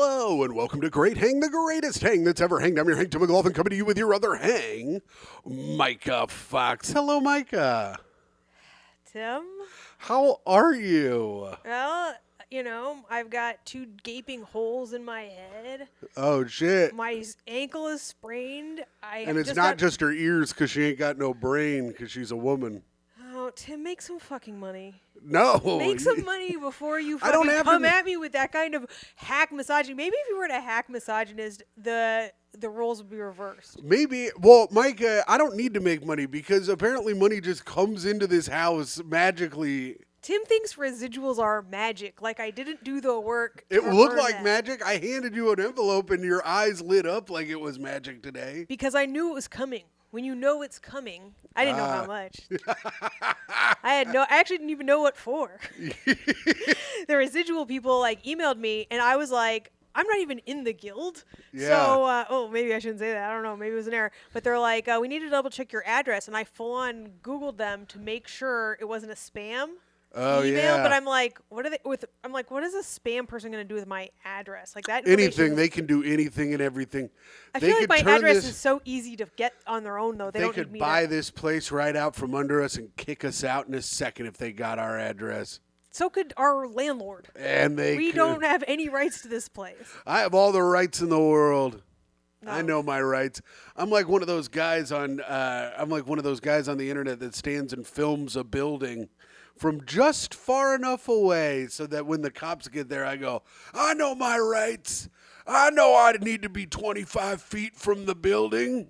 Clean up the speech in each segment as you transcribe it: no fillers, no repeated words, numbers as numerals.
Hello, and welcome to Great Hang, the greatest hang that's ever hanged. I'm your Hank Tim McLaughlin, coming to you with your other hang, Micah Fox. Hello, Micah. Tim? How are you? Well, I've got two gaping holes in my head. Oh, shit. My ankle is sprained. And it's not just her ears because she ain't got no brain because she's a woman. Oh, Tim, make some fucking money. No. Make some money before you I don't fucking have come to- at me with that kind of hack misogyny. Maybe if you were a hack misogynist, the roles would be reversed. Maybe. Well, Micah, I don't need to make money because apparently money just comes into this house magically. Tim thinks residuals are magic. Like I didn't do the work. It to looked earn like that. magic. I handed you an envelope and your eyes lit up like it was magic today. Because I knew it was coming. When you know it's coming, I didn't know how much. I actually didn't even know what for. The residual people emailed me, and I was like, I'm not even in the guild. Yeah. So, maybe I shouldn't say that. I don't know. Maybe it was an error. But they're like, we need to double check your address, and I full on Googled them to make sure it wasn't a spam. Oh, email, yeah. but I'm like, what is a spam person going to do with my address? Like that. Anything. They can do anything and everything. I feel like my address is so easy to get on their own, though. They don't could need me buy to. this place right out from under us and kick us out in a second if they got our address. So could our landlord. And We don't have any rights to this place. I have all the rights in the world. No. I know my rights. I'm like one of those guys on. The internet that stands and films a building from just far enough away so that when the cops get there, I go, I know my rights. I know I need to be 25 feet from the building.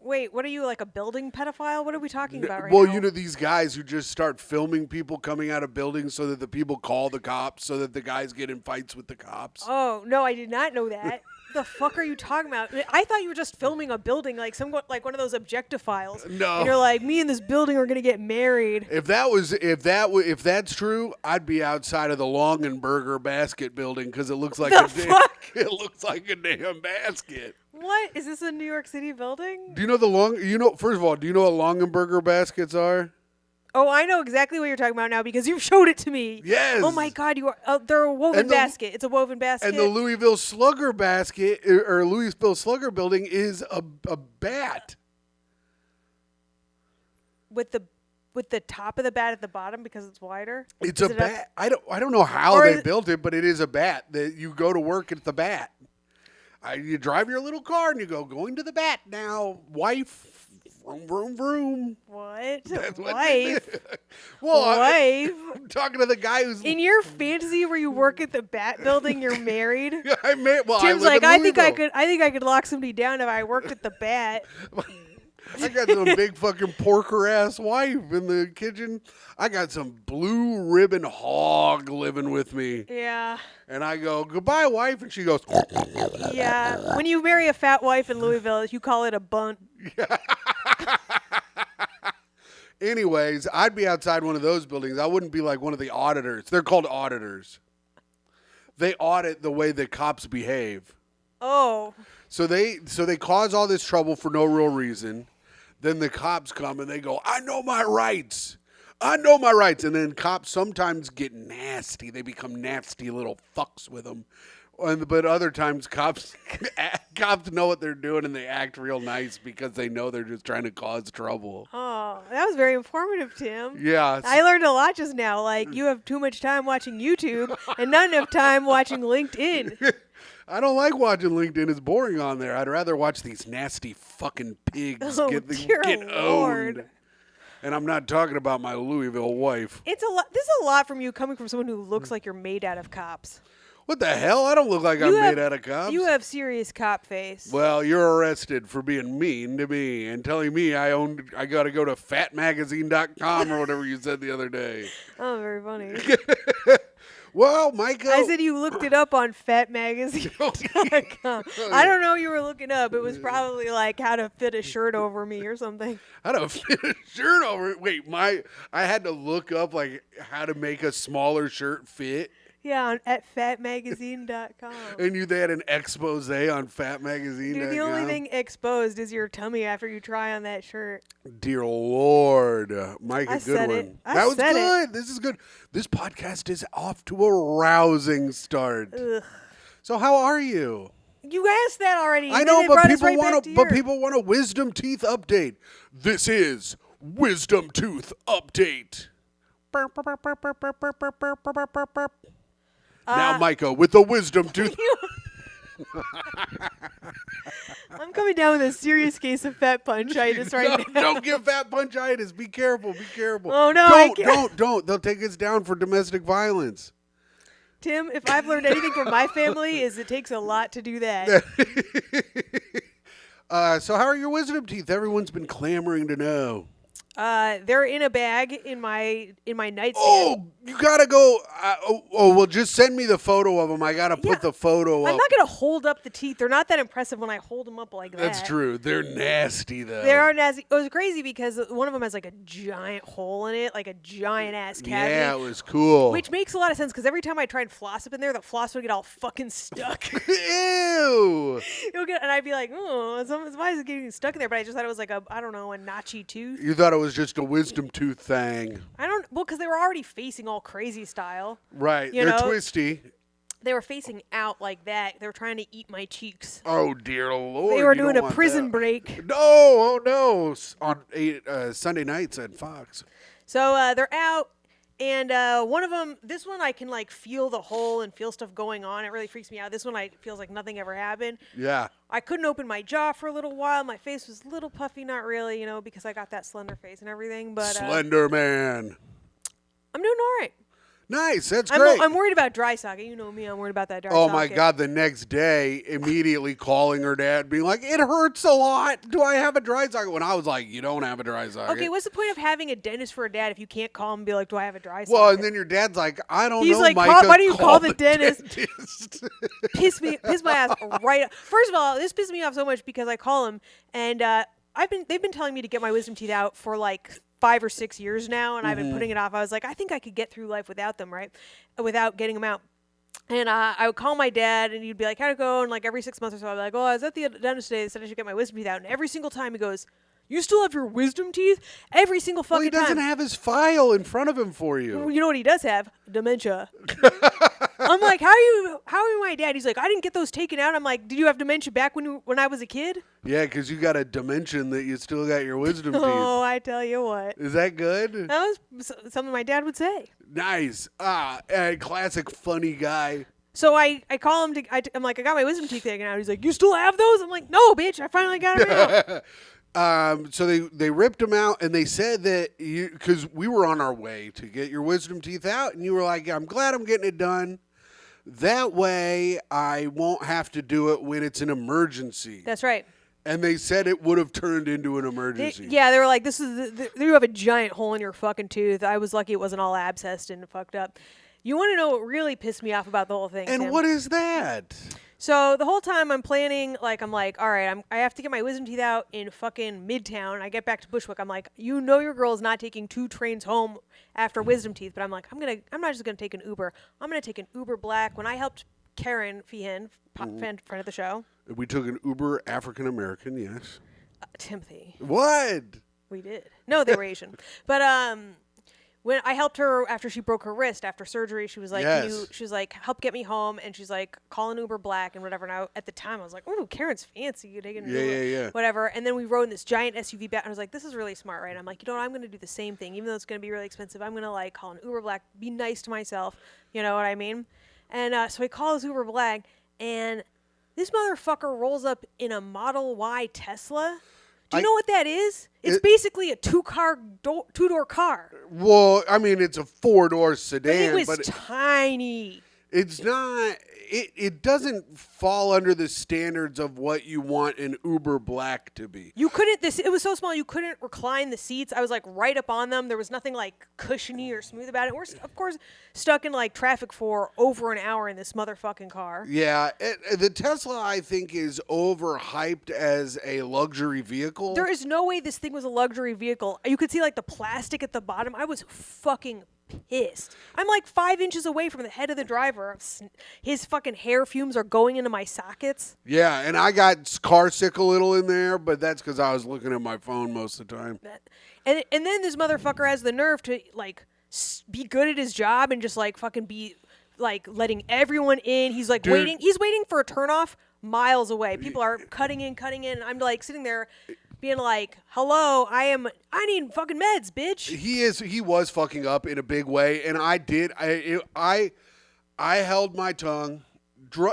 Wait, what are you, like a building pedophile? What are we talking about right Well, now? you know these guys who just start filming people coming out of buildings so that the people call the cops so that the guys get in fights with the cops. Oh, no, I did not know that. The fuck are you talking about? I thought you were just filming a building, like one of those objectophiles. No. And you're like, me and this building are gonna get married. If that's true, I'd be outside of the Longenberger basket building because it looks like it looks like a damn basket. What is this, a New York City building? Do you know first of all, do you know what Longenberger baskets are? Oh, I know exactly what you're talking about now because you showed it to me. Yes. Oh my God, they're a woven basket. It's a woven basket. And the Louisville Slugger basket or Louisville Slugger building is a bat. With the top of the bat at the bottom because it's wider. It's a bat. I don't know how they built it, but it is a bat that you go to work at the bat. You drive your little car and you go, going to the bat now, wife. Vroom, vroom, vroom. What? That's what Wife? Well, Wife? I'm talking to the guy who's... In your fantasy where you work at the bat building, you're married? Tim's I like, I think I could lock somebody down if I worked at the bat. I got some big fucking porker ass wife in the kitchen. I got some blue ribbon hog living with me. Yeah. And I go, goodbye, wife. And she goes, Yeah. When you marry a fat wife in Louisville, you call it a bunt. Anyways, I'd be outside one of those buildings. I wouldn't be like one of the auditors. They're called auditors. They audit the way the cops behave. Oh. So they cause all this trouble for no real reason. Then the cops come and they go, I know my rights. I know my rights. And then cops sometimes get nasty. They become nasty little fucks with them. But other times cops know what they're doing and they act real nice because they know they're just trying to cause trouble. Oh, that was very informative, Tim. Yeah. I learned a lot just now. Like, you have too much time watching YouTube and not enough time watching LinkedIn. I don't like watching LinkedIn. It's boring on there. I'd rather watch these nasty fucking pigs get owned. And I'm not talking about my Louisville wife. This is a lot from you coming from someone who looks like you're made out of cops. What the hell? I don't look like I'm made out of cops. You have serious cop face. Well, you're arrested for being mean to me and telling me I got to go to fatmagazine.com or whatever you said the other day. Oh, very funny. Well, Micah. I said you looked it up on fatmagazine.com. I don't know you were looking up. It was probably like how to fit a shirt over me or something. How to fit a shirt over it? Wait, I had to look up like how to make a smaller shirt fit. Yeah, at fatmagazine.com. And they had an expose on fatmagazine.com. Dude, the only thing exposed is your tummy after you try on that shirt. Dear Lord. Micah, good one. That was good. This is good. This podcast is off to a rousing start. Ugh. So how are you? You asked that already. I and know, then it but brought us people right want back to. to But yours. people want a wisdom teeth update. This is wisdom tooth update. Now, Micah, with the wisdom tooth. I'm coming down with a serious case of fat punchitis right now. Don't give fat punchitis. Be careful. Be careful. Oh, no, I Don't. They'll take us down for domestic violence. Tim, if I've learned anything from my family, is it takes a lot to do that. So how are your wisdom teeth? Everyone's been clamoring to know. They're in a bag in my nightstand. Oh, you gotta go. Well, just send me the photo of them. I gotta put the photo up. I'm not gonna hold up the teeth. They're not that impressive when I hold them up like that. That's true. They're nasty though. They are nasty. It was crazy because one of them has like a giant hole in it, like a giant ass cavity. Yeah, it was cool. Which makes a lot of sense because every time I tried floss up in there, the floss would get all fucking stuck. Ew. And I'd be like, oh, why is it getting stuck in there? But I just thought it was like a notchy tooth. You thought it was just a wisdom tooth thing. Because they were already facing all crazy style. Right. You They're know? twisty. They were facing out like that. They were trying to eat my cheeks. Oh, dear Lord. They were you doing don't a want prison that. break. No, oh no. On Sunday nights at Fox. So they're out. And one of them, this one I can like feel the hole and feel stuff going on. It really freaks me out. This one feels like nothing ever happened. Yeah. I couldn't open my jaw for a little while. My face was a little puffy, not really, because I got that slender face and everything. But Slender Man. I'm doing all right. Nice. That's great. I'm worried about dry socket. You know me. I'm worried about that dry Oh socket. my God, the next day, immediately calling her dad, being like, it hurts a lot. Do I have a dry socket? When I was like, you don't have a dry socket. Okay, what's the point of having a dentist for a dad if you can't call him and be like, do I have a dry socket? Well, and then your dad's like, I don't He's know, like, Micah. why do you call the dentist? dentist. Piss my ass right up. First of all, this pissed me off so much because I call him and they've been telling me to get my wisdom teeth out for like 5 or 6 years now, and I've been putting it off. I was like, I think I could get through life without them, right? Without getting them out. And I would call my dad, and he'd be like, how'd it go? And like every 6 months or so, I'd be like, oh, I was at the dentist today. They said I should get my wisdom teeth out. And every single time he goes, you still have your wisdom teeth? Every single fucking Well, he doesn't time. have his file in front of him for you. You know what he does have? Dementia. I'm like, how are you my dad? He's like, I didn't get those taken out. I'm like, did you have dementia back when I was a kid? Yeah, because you got a dimension that you still got your wisdom teeth. Oh, I tell you what. Is that good? That was something my dad would say. Nice. Classic funny guy. So I call him. I'm like, I got my wisdom teeth taken out. He's like, you still have those? I'm like, no, bitch, I finally got them out. So they ripped them out, and they said that because we were on our way to get your wisdom teeth out, and you were like, I'm glad I'm getting it done. That way I won't have to do it when it's an emergency. That's right. And they said it would have turned into an emergency. They were like, you have a giant hole in your fucking tooth. I was lucky it wasn't all abscessed and fucked up. You want to know what really pissed me off about the whole thing, And Tim? what is that? So the whole time I'm planning, like, I'm like, all right, I have to get my wisdom teeth out in fucking Midtown. I get back to Bushwick. I'm like, you know your girl is not taking 2 trains home after wisdom teeth. But I'm like, I'm not just going to take an Uber. I'm going to take an Uber Black. When I helped Karen Feehan, friend of the show. We took an Uber African American, yes. Timothy. What? We did. No, they were Asian. But when I helped her after she broke her wrist after surgery, she was like, Yes. she was like, help get me home, and she's like, call an Uber Black and whatever. And at the time, I was like, ooh, Karen's fancy, you taking an Uber, Yeah. whatever. And then we rode in this giant SUV back, and I was like, this is really smart, right? I'm like, you know what? I'm gonna do the same thing, even though it's gonna be really expensive. I'm gonna like call an Uber Black, be nice to myself, you know what I mean? And so I call this Uber Black, and this motherfucker rolls up in a Model Y Tesla. Do you know what that is? It's basically a two-door car. Well, I mean, it's a 4-door sedan. But it was but tiny. It's not. It doesn't fall under the standards of what you want an Uber Black to be. You couldn't. It was so small you couldn't recline the seats. I was like right up on them. There was nothing like cushiony or smooth about it. We're of course stuck in like traffic for over an hour in this motherfucking car. Yeah, the Tesla I think is overhyped as a luxury vehicle. There is no way this thing was a luxury vehicle. You could see like the plastic at the bottom. I was fucking pissed. I'm like 5 inches away from the head of the driver. His fucking hair fumes are going into my sockets. Yeah, and I got car sick a little in there, but that's because I was looking at my phone most of the time. And then this motherfucker has the nerve to like be good at his job and just like fucking be like letting everyone in. He's like Dude. waiting. He's waiting for a turnoff miles away. People are cutting in. And I'm like sitting there being like, hello, I need fucking meds, bitch. He was fucking up in a big way, and I held my tongue.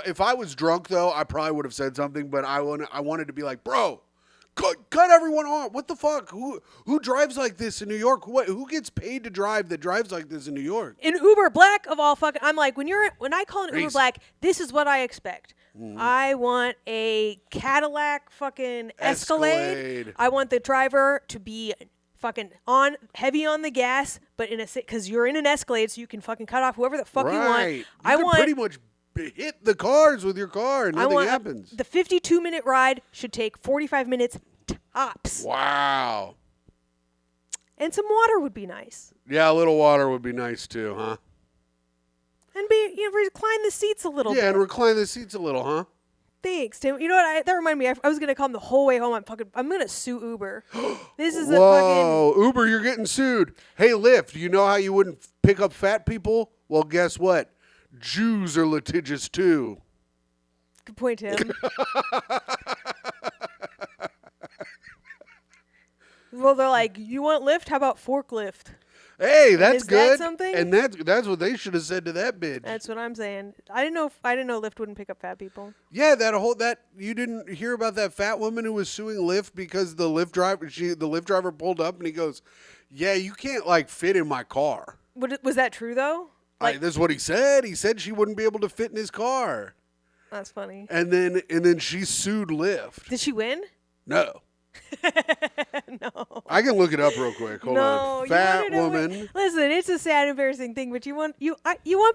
If I was drunk though, I probably would have said something, but I wanted to be like, bro, cut everyone off. What the fuck? Who drives like this in New York? Who gets paid to drive that drives like this in New York? In Uber Black of all fucking, I'm like, when I call an Uber Race. Black, this is what I expect. I want a Cadillac fucking Escalade. I want the driver to be fucking heavy on the gas, but because you're in an Escalade, so you can fucking cut off whoever the fuck you want. You can pretty much hit the cars with your car and nothing happens. The 52-minute ride should take 45 minutes tops. Wow. And some water would be nice. Yeah, a little water would be nice too, huh? And recline the seats a little bit. Yeah, and recline the seats a little, huh? Thanks, Tim. You know what? That reminded me. I was gonna come the whole way home. I'm gonna sue Uber. This is Whoa, Uber, you're getting sued. Hey, Lyft, you know how you wouldn't pick up fat people? Well, guess what? Jews are litigious too. Good point, Tim. Well, they're like, you want Lyft? How about forklift? Hey, that's is good. That something? And that's what they should have said to that bitch. That's what I'm saying. I didn't know Lyft wouldn't pick up fat people. Yeah, that you didn't hear about that fat woman who was suing Lyft because the Lyft driver pulled up and he goes, "Yeah, you can't like fit in my car." Was that true though? That's what he said. He said she wouldn't be able to fit in his car. That's funny. And then she sued Lyft. Did she win? No. No. I can look it up real quick. Hold on. Fat woman. Listen, it's a sad, embarrassing thing, but you want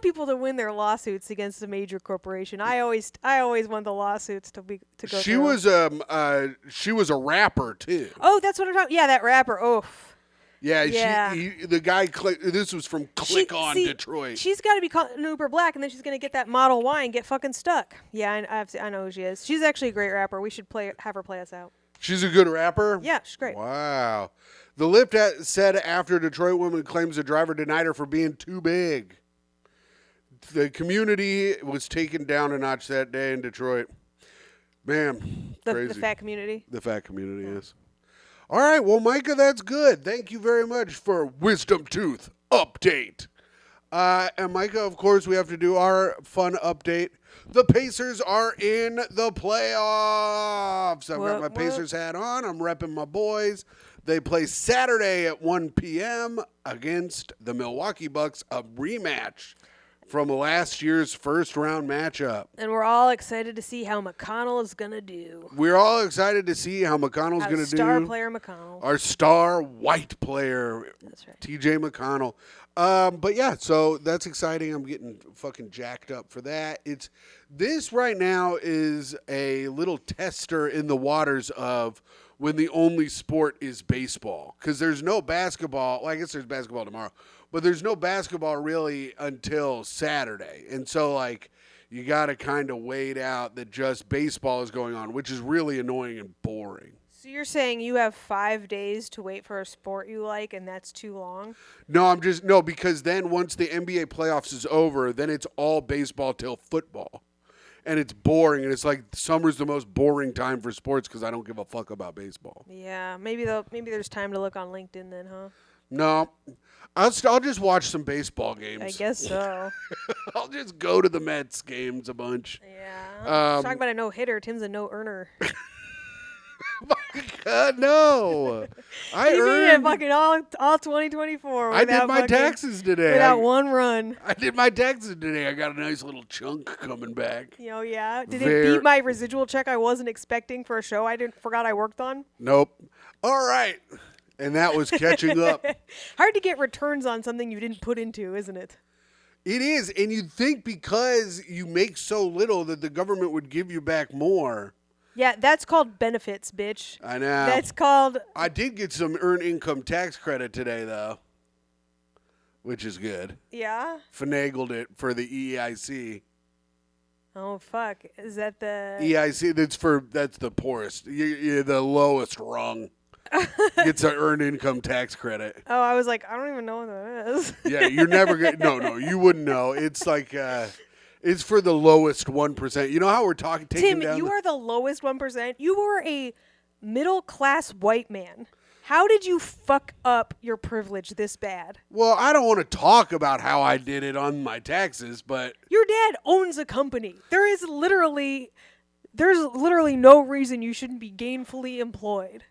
people to win their lawsuits against a major corporation. I always want the lawsuits to go. She was a rapper too. Oh, that's what I'm talking. Yeah, that rapper. Oh. Yeah, yeah. The guy. This was from Detroit. She's got to be called an Uber Black, and then she's gonna get that Model Y and get fucking stuck. Yeah, I know who she is. She's actually a great rapper. We should have her play us out. She's a good rapper? Yeah, she's great. Wow. The Lyft said after Detroit woman claims the driver denied her for being too big. The community was taken down a notch that day in Detroit. Man, crazy. The fat community? The fat community, yes. All right, well, Micah, that's good. Thank you very much for Wisdom Tooth Update. And Micah, of course, we have to do our fun update. The Pacers are in the playoffs. I've got my Pacers hat on. I'm repping my boys. They play Saturday at 1 p.m. against the Milwaukee Bucks, a rematch from last year's first-round matchup. And we're all excited to see how McConnell is going to do. We're all excited to see how McConnell's going to do. Star player McConnell. Our star white player, That's right. TJ McConnell. But yeah, so that's exciting. I'm getting fucking jacked up for that. This right now is a little tester in the waters of when the only sport is baseball. Because there's no basketball. Well, I guess there's basketball tomorrow. But there's no basketball really until Saturday. And so, like, you got to kind of wait out that just baseball is going on, which is really annoying and boring. So you're saying you have 5 days to wait for a sport you like, and that's too long? No, because then once the NBA playoffs is over, then it's all baseball till football. And it's boring, and it's like summer's the most boring time for sports because I don't give a fuck about baseball. Yeah, maybe there's time to look on LinkedIn then, huh? No, I'll just watch some baseball games. I guess so. I'll just go to the Mets games a bunch. Yeah. Talking about a no-hitter, Tim's a no-earner. My God, no. I earned fucking all 2024. I did my taxes today. Without one run. I did my taxes today. I got a nice little chunk coming back. Oh, yeah? Did it beat my residual check I wasn't expecting for a show I forgot I worked on? Nope. All right. And that was catching up. Hard to get returns on something you didn't put into, isn't it? It is. And you'd think because you make so little that the government would give you back more. Yeah, that's called benefits, bitch. I know. That's called... I did get some earned income tax credit today, though, which is good. Yeah? Finagled it for the EIC. Oh, fuck. Is that the... EIC, that's the poorest. You're the lowest rung. Gets an earned income tax credit. Oh, I was like, I don't even know what that is. Yeah, you're never going to. No, you wouldn't know. It's like, it's for the lowest 1%. You know how we're taking Tim, down you are the lowest 1%. You are a middle-class white man. How did you fuck up your privilege this bad? Well, I don't want to talk about how I did it on my taxes, but Your dad owns a company. There's literally no reason you shouldn't be gainfully employed.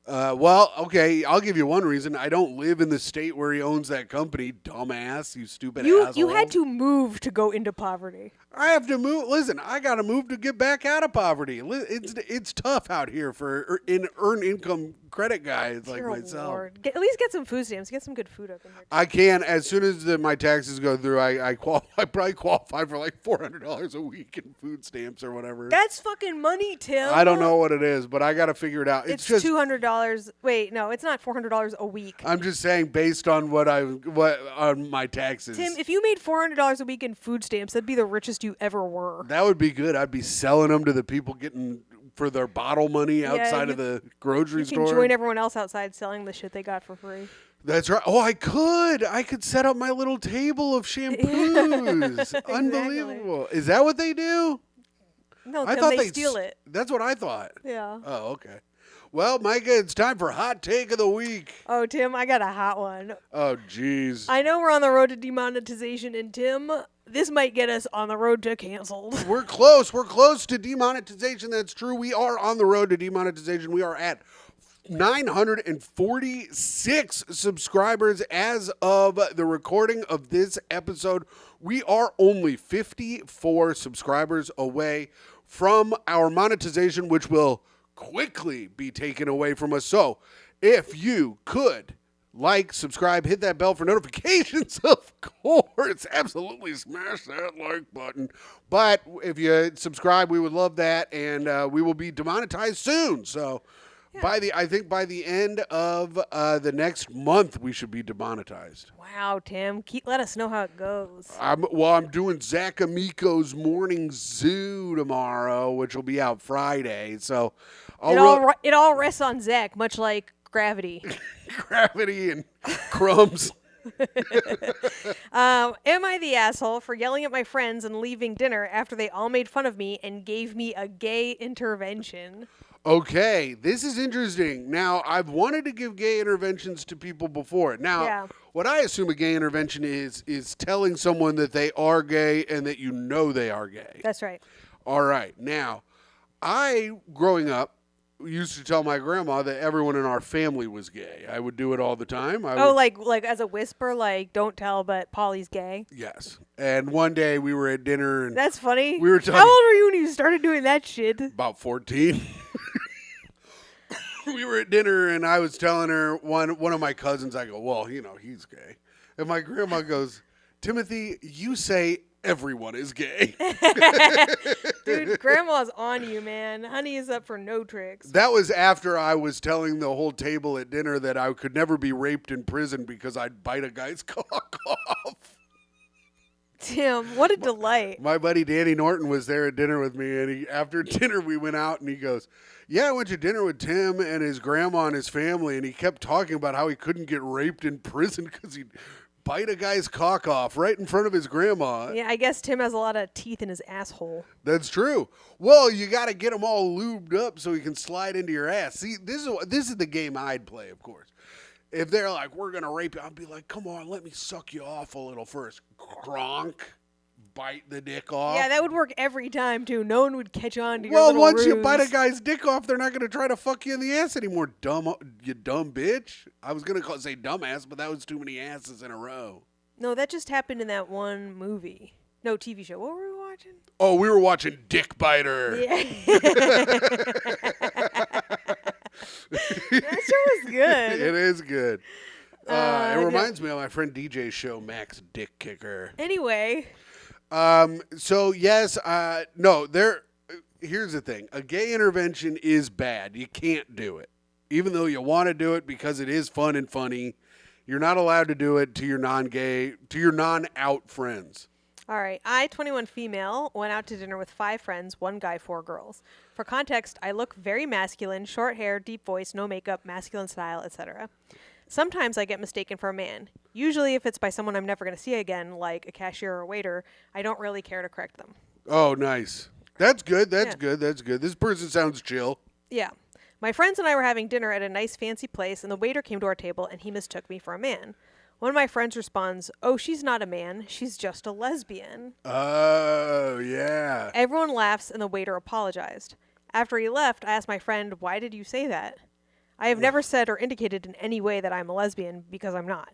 well, okay, I'll give you one reason. I don't live in the state where he owns that company, dumbass, you stupid asshole. You had to move to go into poverty. I have to move. Listen, I got to move to get back out of poverty. It's tough out here for earned income credit guys like Dear myself. Lord. At least get some food stamps. Get some good food up in there. I can, as soon as my taxes go through, I probably qualify for like $400 a week in food stamps or whatever. That's fucking money, Tim. I don't know what it is, but I got to figure it out. It's just $200. Wait, no, it's not $400 a week. I'm just saying based on what on my taxes. Tim, if you made $400 a week in food stamps, that'd be the richest you ever were. That would be good. I'd be selling them to the people getting for their bottle money outside of the grocery store. You can join everyone else outside selling the shit they got for free. That's right. Oh, I could set up my little table of shampoos. Exactly. Unbelievable. Is that what they do? No, I Tim, thought they steal it. That's what I thought. Yeah. Oh, okay. Well, Micah, it's time for hot take of the week. Oh, Tim, I got a hot one. Oh, jeez. I know we're on the road to demonetization, and Tim, this might get us on the road to canceled. We're close. We're close to demonetization. That's true. We are on the road to demonetization. We are at 946 subscribers as of the recording of this episode. We are only 54 subscribers away from our monetization, which will quickly be taken away from us. So if you could like, subscribe, hit that bell for notifications, of course. Absolutely smash that like button. But if you subscribe, we would love that, and we will be demonetized soon. So I think by the end of the next month, we should be demonetized. Wow, Tim. Let us know how it goes. I'm doing Zach Amico's Morning Zoo tomorrow, which will be out Friday. So it all rests on Zach, much like gravity. Gravity and crumbs. Am I the asshole for yelling at my friends and leaving dinner after they all made fun of me and gave me a gay intervention? Okay, this is interesting. Now, I've wanted to give gay interventions to people before. Now, what I assume a gay intervention is telling someone that they are gay and that you know they are gay. That's right. All right. Now, growing up, used to tell my grandma that everyone in our family was gay. I would do it all the time. Like as a whisper, like, don't tell, but Polly's gay? Yes. And one day we were at dinner. And that's funny. We were talking. How old were you when you started doing that shit? About 14. We were at dinner, and I was telling her, one of my cousins, I go, well, he's gay. And my grandma goes, Timothy, you say everyone is gay. Dude, grandma's on you, man. Honey is up for no tricks. That was after I was telling the whole table at dinner that I could never be raped in prison because I'd bite a guy's cock off. Tim, what a delight. My buddy Danny Norton was there at dinner with me, and after dinner we went out, and he goes, yeah, I went to dinner with Tim and his grandma and his family, and he kept talking about how he couldn't get raped in prison because he'd bite a guy's cock off right in front of his grandma. Yeah, I guess Tim has a lot of teeth in his asshole. That's true. Well, you got to get them all lubed up so he can slide into your ass. See, this is the game I'd play, of course. If they're like, we're going to rape you, I'd be like, come on, let me suck you off a little first. Gronk. Bite the dick off. Yeah, that would work every time, too. No one would catch on to your Well, little once you ruse. bite a guy's dick off, they're not going to try to fuck you in the ass anymore, you dumb bitch. I was going to say dumbass, but that was too many asses in a row. No, that just happened in that one movie. No, TV show. What were we watching? Oh, we were watching Dick Biter. Yeah. That show was good. It is good. It reminds me of my friend DJ's show, Max Dick Kicker. Anyway. So, yes, no, here's the thing. A gay intervention is bad. You can't do it. Even though you want to do it because it is fun and funny, you're not allowed to do it to your non-out friends. All right. I, 21 female, went out to dinner with 5 friends, 1 guy, 4 girls. For context, I look very masculine, short hair, deep voice, no makeup, masculine style, etc. Sometimes I get mistaken for a man. Usually if it's by someone I'm never going to see again, like a cashier or a waiter, I don't really care to correct them. Oh, nice. That's good. That's Yeah. good. That's good. This person sounds chill. Yeah. My friends and I were having dinner at a nice fancy place, and the waiter came to our table, and he mistook me for a man. One of my friends responds, "Oh, she's not a man. She's just a lesbian." Oh, yeah. Everyone laughs, and the waiter apologized. After he left, I asked my friend, "Why did you say that?" I have never said or indicated in any way that I'm a lesbian because I'm not.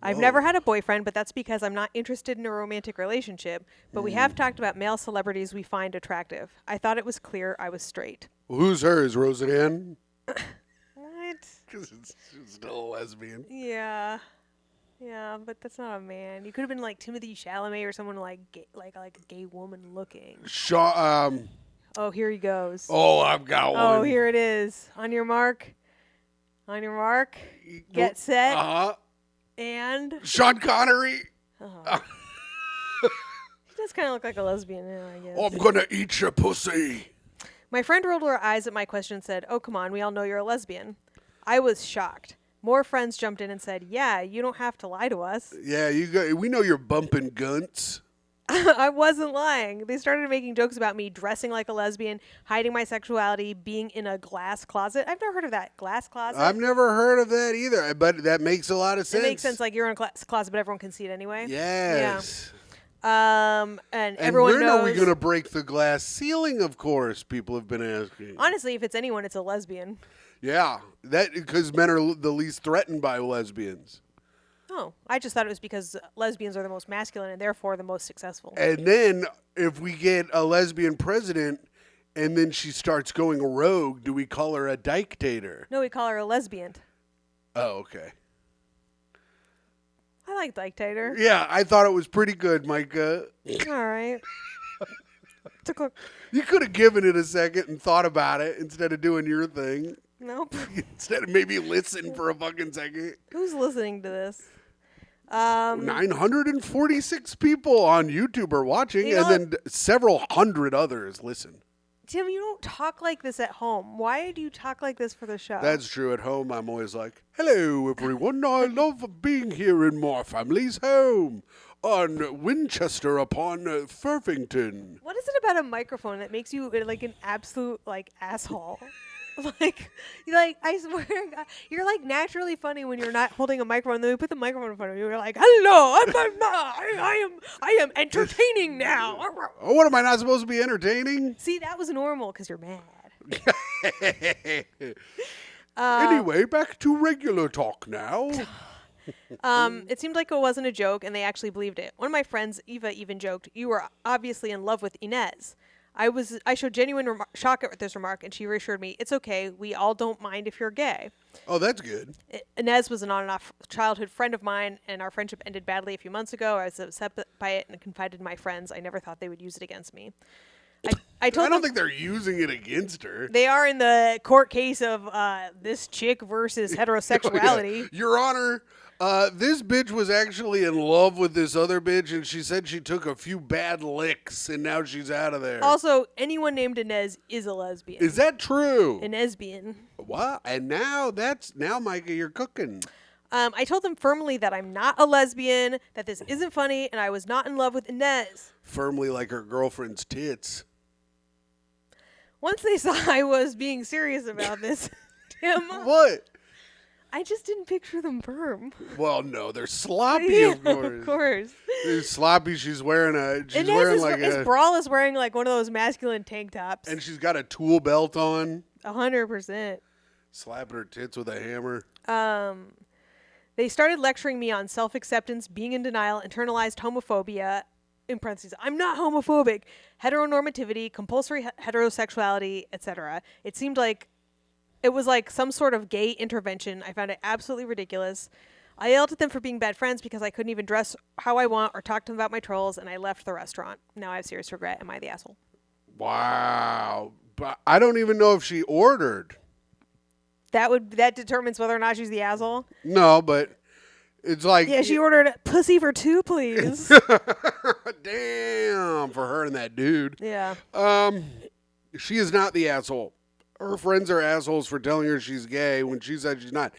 I've never had a boyfriend, but that's because I'm not interested in a romantic relationship. But we have talked about male celebrities we find attractive. I thought it was clear I was straight. Who's hers, Roseanne? What? Because she's still a lesbian. Yeah. Yeah, but that's not a man. You could have been like Timothy Chalamet or someone like like a gay woman looking. Oh, here he goes. Oh, I've got one. Oh, here it is. On your mark. On your mark. Get set. Uh-huh. And Sean Connery. he does kind of look like a lesbian now, I guess. Oh, I'm going to eat your pussy. My friend rolled her eyes at my question and said, "Oh, come on, we all know you're a lesbian." I was shocked. More friends jumped in and said, "Yeah, you don't have to lie to us." Yeah, we know you're bumping gunts. I wasn't lying. They started making jokes about me dressing like a lesbian, hiding my sexuality, being in a glass closet. I've never heard of that. Glass closet? I've never heard of that either, but that makes a lot of sense. It makes sense, like you're in a closet, but everyone can see it anyway. Yes. And everyone when knows. are we going to break the glass ceiling, of course, people have been asking. Honestly, if it's anyone, it's a lesbian. Yeah, that because men are the least threatened by lesbians. Oh, I just thought it was because lesbians are the most masculine and therefore the most successful. And then if we get a lesbian president and then she starts going rogue, do we call her a dictator? No, we call her a lesbian. Oh, okay. I like dictator. Yeah, I thought it was pretty good, Micah. All right. You could have given it a second and thought about it instead of doing your thing. Nope. Instead of maybe listen for a fucking second. Who's listening to this? 946 people on YouTube are watching, You know and then several hundred others listen. Tim, you don't talk like this at home. Why do you talk like this for the show? That's true. At home, I'm always like, "Hello, everyone. I love being here in my family's home on Winchester upon Furfington." What is it about a microphone that makes you like an absolute like asshole? I swear to God, you're like naturally funny when you're not holding a microphone. Then we put the microphone in front of you. You're like, "Hello, I am entertaining now." Oh, what am I not supposed to be entertaining? See, that was normal because you're mad. Anyway, back to regular talk now. It seemed like it wasn't a joke, and they actually believed it. One of my friends, Eva, even joked, "You were obviously in love with Inez." I showed genuine shock at this remark, and she reassured me, "It's okay. We all don't mind if you're gay." Oh, that's good. Inez was an on and off childhood friend of mine, and our friendship ended badly a few months ago. I was upset by it and confided in my friends. I never thought they would use it against me. I told I don't them think they're using it against her. they are in the court case of this chick versus heterosexuality. Oh, yeah. Your Honor, this bitch was actually in love with this other bitch, and she said she took a few bad licks, and now she's out of there. Also, anyone named Inez is a lesbian. Is that true? An lesbian. What? And now Micah, you're cooking. I told them firmly that I'm not a lesbian, that this isn't funny, and I was not in love with Inez. Firmly like her girlfriend's tits. Once they saw I was being serious about this, Tim, What? I just didn't picture them firm. Well, no, they're sloppy, Yeah, of course. of course. They're sloppy. She's wearing Inez Brawl is wearing like one of those masculine tank tops. and she's got a tool belt on, 100%. slapping her tits with a hammer. They started lecturing me on self-acceptance, being in denial, internalized homophobia, in parentheses, I'm not homophobic, heteronormativity, compulsory heterosexuality, etc. It seemed like it was like some sort of gay intervention. I found it absolutely ridiculous. I yelled at them for being bad friends because I couldn't even dress how I want or talk to them about my trolls, and I left the restaurant. Now I have serious regret. Am I the asshole? Wow. But I don't even know if she ordered. That determines whether or not she's the asshole. No, but it's like... Yeah, she ordered pussy for 2, please. Damn. her and that dude. Yeah. She is not the asshole. Her friends are assholes for telling her she's gay when she said she's not.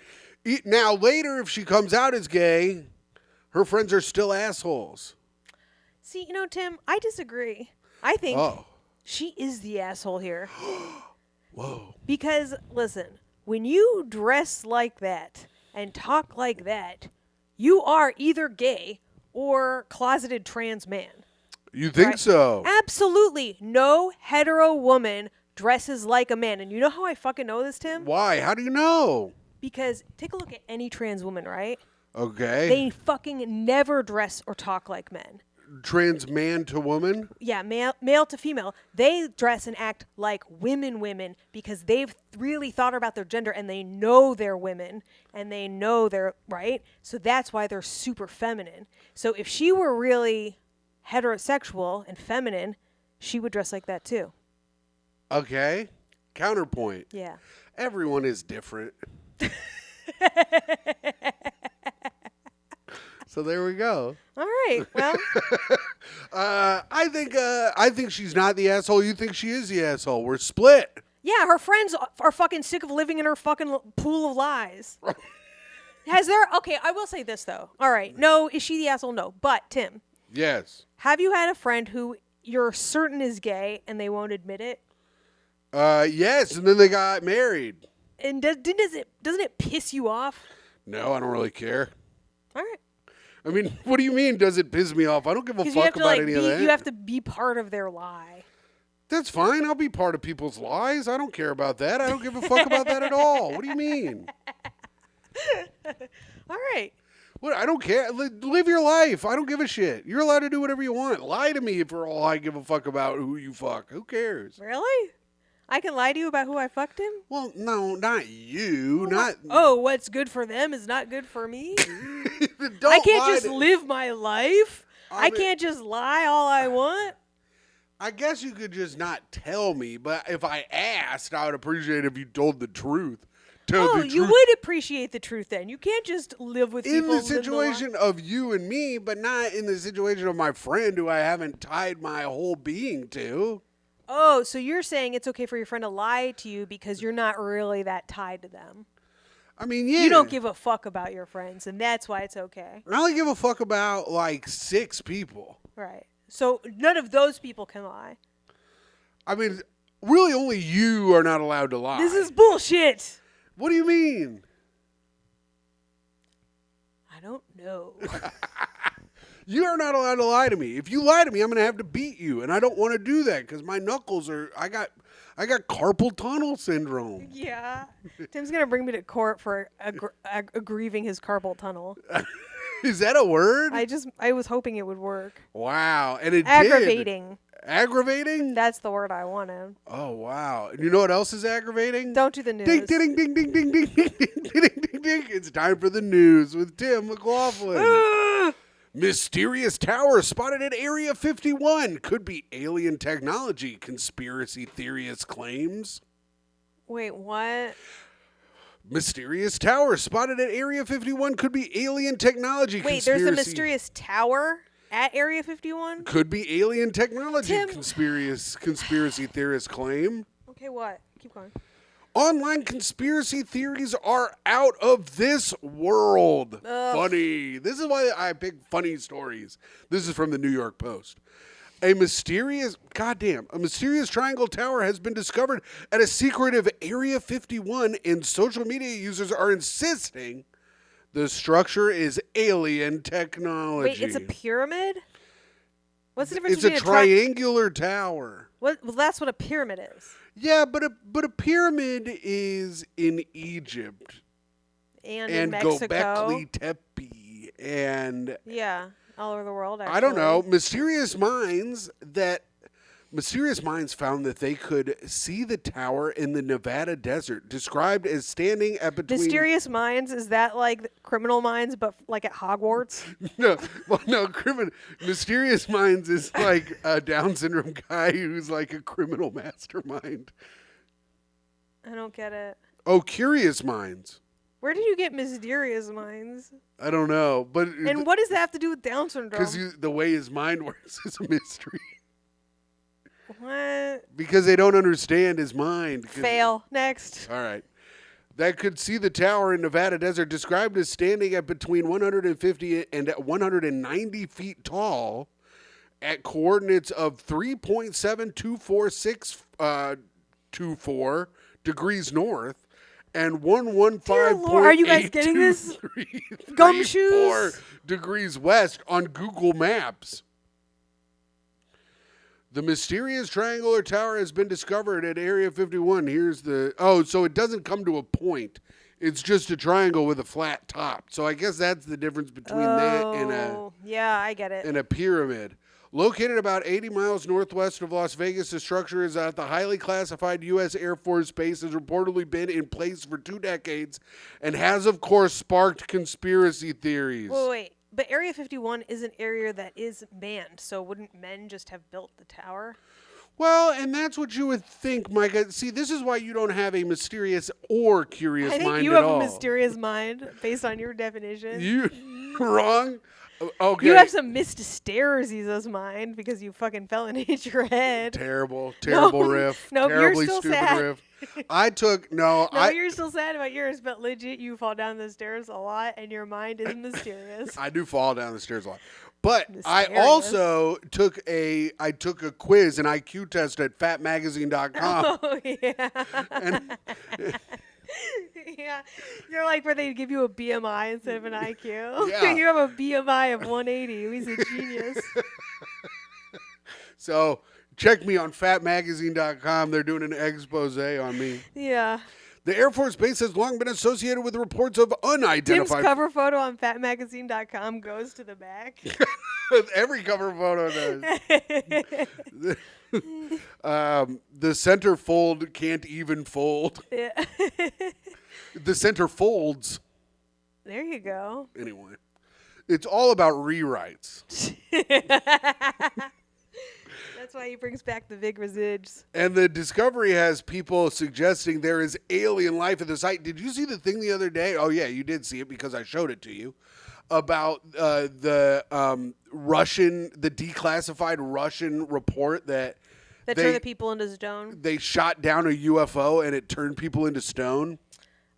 Now, later, if she comes out as gay, her friends are still assholes. See, Tim, I disagree. I think she is the asshole here. Whoa. Because, listen, when you dress like that and talk like that, you are either gay or closeted trans man. You think so? Absolutely. No hetero woman dresses like a man. And you know how I fucking know this, Tim? Why? How do you know? Because take a look at any trans woman, right? Okay. They fucking never dress or talk like men. Trans man to woman? Yeah, male to female. They dress and act like women because they've really thought about their gender and they know they're women and they know they're, right? So that's why they're super feminine. So if she were really heterosexual and feminine, she would dress like that too. Okay. Counterpoint. Yeah. Everyone is different. So there we go. All right. Well, I think she's not the asshole. You think she is the asshole. We're split. yeah, her friends are fucking sick of living in her fucking pool of lies. Okay, I will say this though. All right. No, is she the asshole? No. But Tim, Yes. have you had a friend who you're certain is gay and they won't admit it? Yes, and then they got married. And doesn't it piss you off? No, I don't really care. All right. I mean, what do you mean, does it piss me off? I don't give a Because you fuck have to about any of that. you have to be part of their lie. That's fine. I'll be part of people's lies. I don't care about that. I don't give a fuck about that at all. What do you mean? All right. What? I don't care. Live your life. I don't give a shit. You're allowed to do whatever you want. Lie to me for all I give a fuck about who you fuck. Who cares? Really? I can lie to you about who I fucked him? Well, no, not you. What's good for them is not good for me? Don't I can't lie just live my life. I can't just lie all I want. I guess you could just not tell me, but if I asked, I would appreciate if you told the truth. You would appreciate the truth then. You can't just live with in people. the situation of you and me, but not in the situation of my friend who I haven't tied my whole being to. Oh, so you're saying it's okay for your friend to lie to you because you're not really that tied to them. I mean, yeah. You don't give a fuck about your friends, and that's why it's okay. I only give a fuck about like 6 people. Right. So none of those people can lie. I mean, really only you are not allowed to lie. This is bullshit. What do you mean? I don't know. You are not allowed to lie to me. If you lie to me, I'm going to have to beat you, and I don't want to do that because my knuckles are. I got carpal tunnel syndrome. Yeah. Tim's going to bring me to court for aggrieving his carpal tunnel. Is that a word? I was hoping it would work. Wow. And it Aggravating. did. Aggravating? That's the word I wanted. Oh, wow. And you know what else is aggravating? Don't do the news. Ding, ding, ding, ding, ding, ding, ding, ding, ding, ding, ding. It's time for the news with Tim McLaughlin. Mysterious tower spotted at Area 51. Could be alien technology, conspiracy theorist claims. Wait, what? Mysterious tower spotted at Area 51. Could be alien technology. Wait, there's a mysterious tower at Area 51? Could be alien technology, Tim. conspiracy theorist claim. Okay, what? Keep going. Online conspiracy theories are out of this world. Ugh. Funny. This is why I pick funny stories. This is from the New York Post. A mysterious triangle tower has been discovered at a secretive Area 51, and social media users are insisting the structure is alien technology. Wait, it's a pyramid? What's the difference It's a between triangular tower. Well, that's what a pyramid is. Yeah, but a pyramid is in Egypt And in Mexico. Göbekli Tepe and Yeah, all over the world, actually. I don't know. Mysterious minds found that they could see the tower in the Nevada desert, described as standing at between. Mysterious Minds, is that like Criminal Minds, but like at Hogwarts? No, Mysterious Minds is like a Down syndrome guy who's like a criminal mastermind. I don't get it. Oh, Curious Minds. Where did you get Mysterious Minds? I don't know, but And what does that have to do with Down syndrome? because the way his mind works is a mystery. What? Because they don't understand his mind. Fail. Next. All right. That could see the tower in Nevada desert, described as standing at between 150 and 190 feet tall at coordinates of 3.72464 degrees north and 115.8 Are you guys getting this? Gumshoes? degrees west on Google Maps. The mysterious triangular tower has been discovered at Area 51. Here's the... Oh, so it doesn't come to a point. It's just a triangle with a flat top. So I guess that's the difference between that and a... Yeah, I get it. And a pyramid. Located about 80 miles northwest of Las Vegas, the structure is at the highly classified U.S. Air Force Base, has reportedly been in place for 2 decades, and has, of course, sparked conspiracy theories. Wait. But Area 51 is an area that is manned, so wouldn't men just have built the tower? Well, and that's what you would think, Micah. See, this is why you don't have a mysterious or curious mind at all. I think you have a mysterious mind based on your definition. You wrong? Okay. You have some mysterious's mind because you fucking fell and hit your head. Terrible riff. No, Terribly you're still stupid sad. riff. You're still sad about yours, but legit, you fall down the stairs a lot, and your mind is mysterious. I do fall down the stairs a lot. But I Mysterious. also took a quiz, an IQ test at fatmagazine.com. Oh, yeah. And yeah. You're like where they give you a BMI instead of an IQ. Yeah. You have a BMI of 180. He's a genius. So check me on fatmagazine.com. They're doing an expose on me. Yeah. The Air Force Base has long been associated with reports of unidentified... Tim's cover photo on fatmagazine.com goes to the back. Every cover photo does. The center fold can't even fold. Yeah. The center folds. There you go. Anyway, it's all about rewrites. That's why he brings back the big resids. And the discovery has people suggesting there is alien life at the site. Did you see the thing the other day? Oh, yeah, you did see it because I showed it to you. About the declassified Russian report that turned the people into stone. They shot down a UFO and it turned people into stone.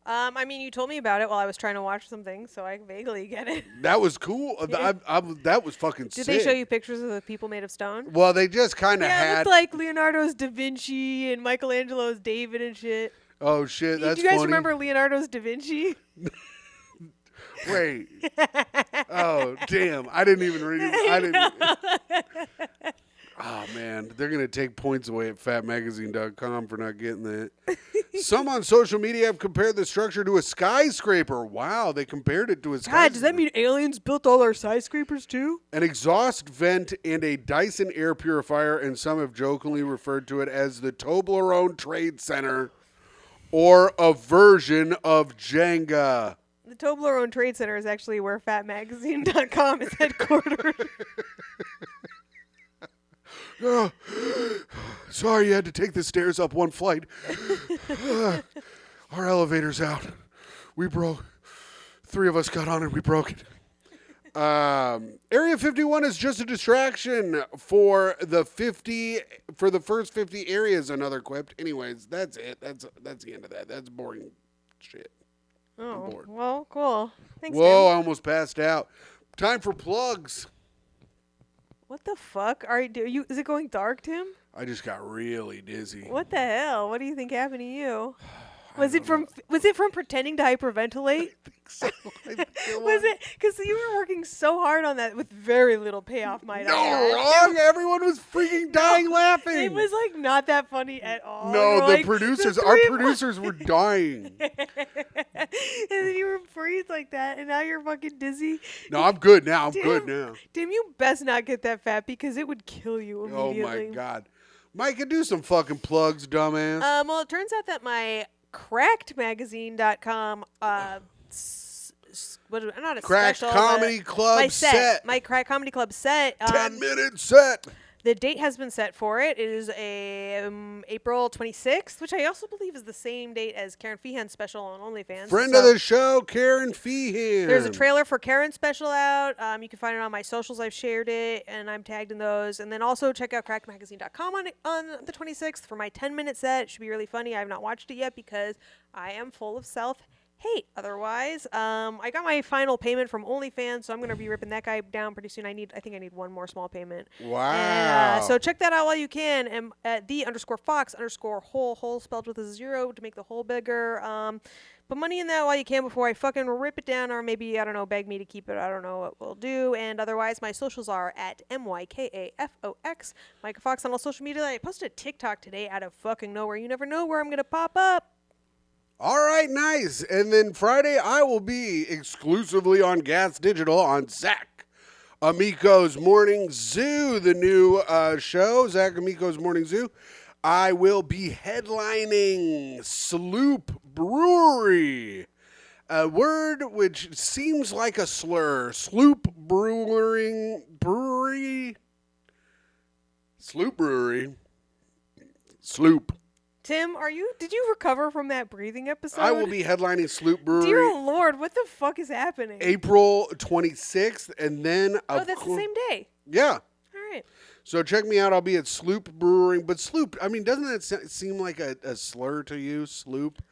I mean, you told me about it while I was trying to watch something, so I vaguely get it. That was cool. That was fucking sick. Did they show you pictures of the people made of stone? Well, they just kind of Yeah, it had... looked like Leonardo's Da Vinci and Michelangelo's David and shit. Oh, shit, that's Do you guys funny. remember Leonardo's Da Vinci? Wait. Oh, damn. I didn't even read it. Oh, man. They're going to take points away at fatmagazine.com for not getting that. Some on social media have compared the structure to a skyscraper. Wow, they compared it to a skyscraper. God, does that mean aliens built all our skyscrapers too? An exhaust vent and a Dyson air purifier, and some have jokingly referred to it as the Toblerone Trade Center or a version of Jenga. The Toblerone Trade Center is actually where fatmagazine.com is headquartered. Sorry you had to take the stairs up one flight. Our elevator's out. We broke. 3 of us got on and we broke it. Area 51 is just a distraction for the first 50 areas, another quipped. Anyways, that's it. That's the end of that. That's boring shit. Oh, I'm bored. well, cool. Thanks, Whoa, Tim. I almost passed out. Time for plugs. What the fuck? Is it going dark, Tim? I just got really dizzy. What the hell? What do you think happened to you? Was it from pretending to hyperventilate? So Was it because you were working so hard on that with very little payoff, might I add? No, wrong. Everyone was freaking dying laughing. It was like not that funny at all. No, the producers, our producers were dying. And then you were breathe like that, and now you're fucking dizzy. No, I'm good now. I'm good now. Tim, you best not get that fat because it would kill you Oh immediately. my God, Micah, do some fucking plugs, dumbass. Well, it turns out that my crackedmagazine.com not a Cracked special, Comedy but Club my set. My Crack Comedy Club set 10-minute set. The date has been set for it. It is April 26th, which I also believe is the same date as Karen Feehan's special on OnlyFans. Friend of the show, Karen Feehan. There's a trailer for Karen's special out. You can find it on my socials. I've shared it, and I'm tagged in those. And then also check out crackmagazine.com on the 26th for my 10-minute set. It should be really funny. I have not watched it yet because I am full of self-hate. Otherwise, I got my final payment from OnlyFans, so I'm gonna be ripping that guy down pretty soon. I think I need one more small payment. Wow. And, so check that out while you can. And at _Fox_whole spelled with a 0 to make the hole bigger. Put money in that while you can before I fucking rip it down, or maybe, I don't know, beg me to keep it. I don't know what we'll do. And otherwise, my socials are at MYKAFOX, Micah Fox on all social media. I posted a TikTok today out of fucking nowhere. You never know where I'm gonna pop up. All right, nice. And then Friday, I will be exclusively on Gas Digital on Zach Amico's Morning Zoo, the new show, Zach Amico's Morning Zoo. I will be headlining Sloop Brewery, a word which seems like a slur. Sloop Brewery. Sloop Brewery. Sloop. Tim, did you recover from that breathing episode? I will be headlining Sloop Brewery. Dear Lord, what the fuck is happening? April 26th, and then... that's the same day. Yeah. All right. So check me out. I'll be at Sloop Brewing. But Sloop, I mean, doesn't that seem like a slur to you, Sloop?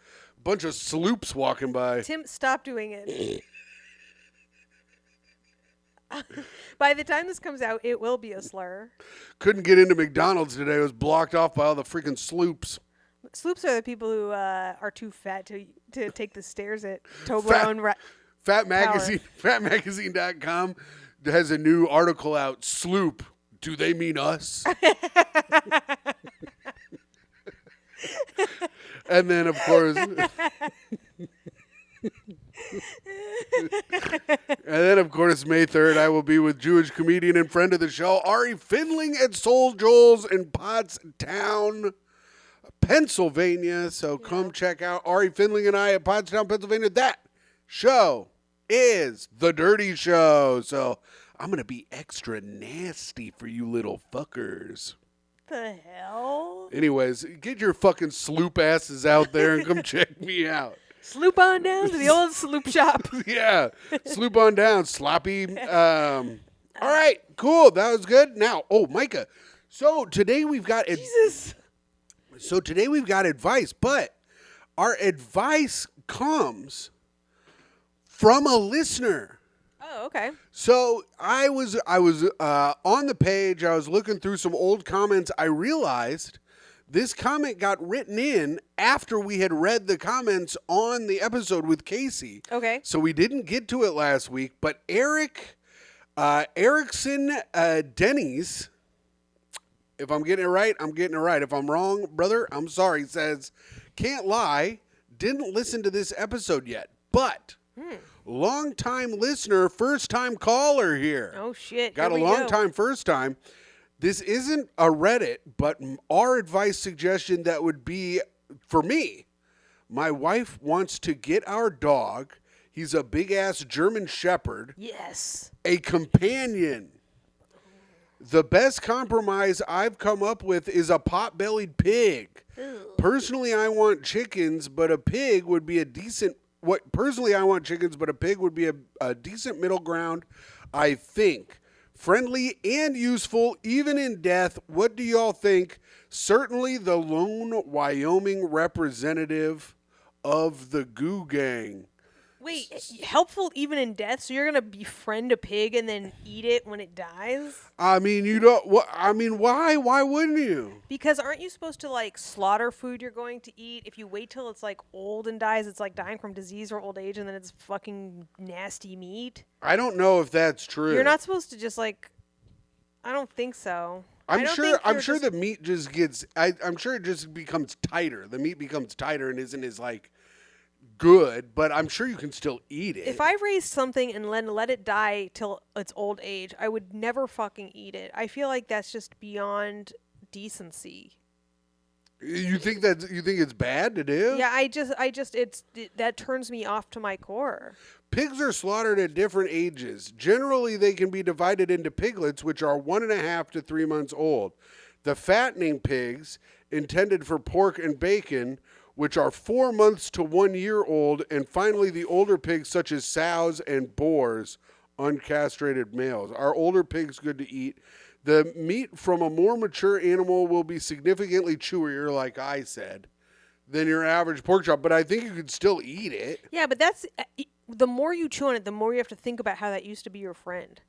Bunch of sloops walking by. Tim, stop doing it. By the time this comes out, it will be a slur. Couldn't get into McDonald's today. It was blocked off by all the freaking sloops. Sloops are the people who are too fat to take the stairs at Toblerone. Fat Magazine, fatmagazine.com has a new article out. Sloop, do they mean us? And then, of course... And then, of course, May 3rd, I will be with Jewish comedian and friend of the show, Ari Findling at Soul Joel's in Pottstown, Pennsylvania. So come check out Ari Findling and I at Pottstown, Pennsylvania. That show is The Dirty Show. So I'm going to be extra nasty for you little fuckers. The hell? Anyways, get your fucking sloop asses out there and come check me out. Sloop on down to the old sloop shop. Yeah. Sloop on down. Sloppy. All right. Cool. That was good. Now, Micah. So today we've got... Jesus. So today we've got advice, but our advice comes from a listener. Oh, okay. So I was on the page. I was looking through some old comments. I realized... this comment got written in after we had read the comments on the episode with Casey. Okay. So we didn't get to it last week, but Erickson Denny's, if I'm getting it right, I'm getting it right. If I'm wrong, brother, I'm sorry, says, can't lie, didn't listen to this episode yet, but long-time listener, first-time caller here. Oh, shit. Got a long-time first-time. This isn't a Reddit, but our advice suggestion that would be, for me, my wife wants to get our dog, he's a big-ass German Shepherd. Yes. A companion. The best compromise I've come up with is a pot-bellied pig. Ew. Personally, I want chickens, but a pig would be a decent... Personally, I want chickens, but a pig would be a decent middle ground, I think. Friendly and useful, even in death. What do y'all think? Certainly the lone Wyoming representative of the Goo Gang. Wait, helpful even in death? So you're going to befriend a pig and then eat it when it dies? I mean, you don't... why? Why wouldn't you? Because aren't you supposed to, slaughter food you're going to eat? If you wait till it's, old and dies, it's like dying from disease or old age, and then it's fucking nasty meat? I don't know if that's true. You're not supposed to just, I don't think so. I'm sure the meat just gets... I'm sure it just becomes tighter. The meat becomes tighter and isn't as, good, but I'm sure you can still eat it. If I raised something and let it die till its old age, I would never fucking eat it. I feel like that's just beyond decency. You think it's bad to do? Yeah, that turns me off to my core. Pigs are slaughtered at different ages. Generally, they can be divided into piglets, which are 1.5 to 3 months old. The fattening pigs, intended for pork and bacon, which are 4 months to 1 year old, and finally the older pigs such as sows and boars, uncastrated males. Are older pigs good to eat? The meat from a more mature animal will be significantly chewier, like I said, than your average pork chop, but I think you could still eat it. Yeah, but that's the more you chew on it, the more you have to think about how that used to be your friend.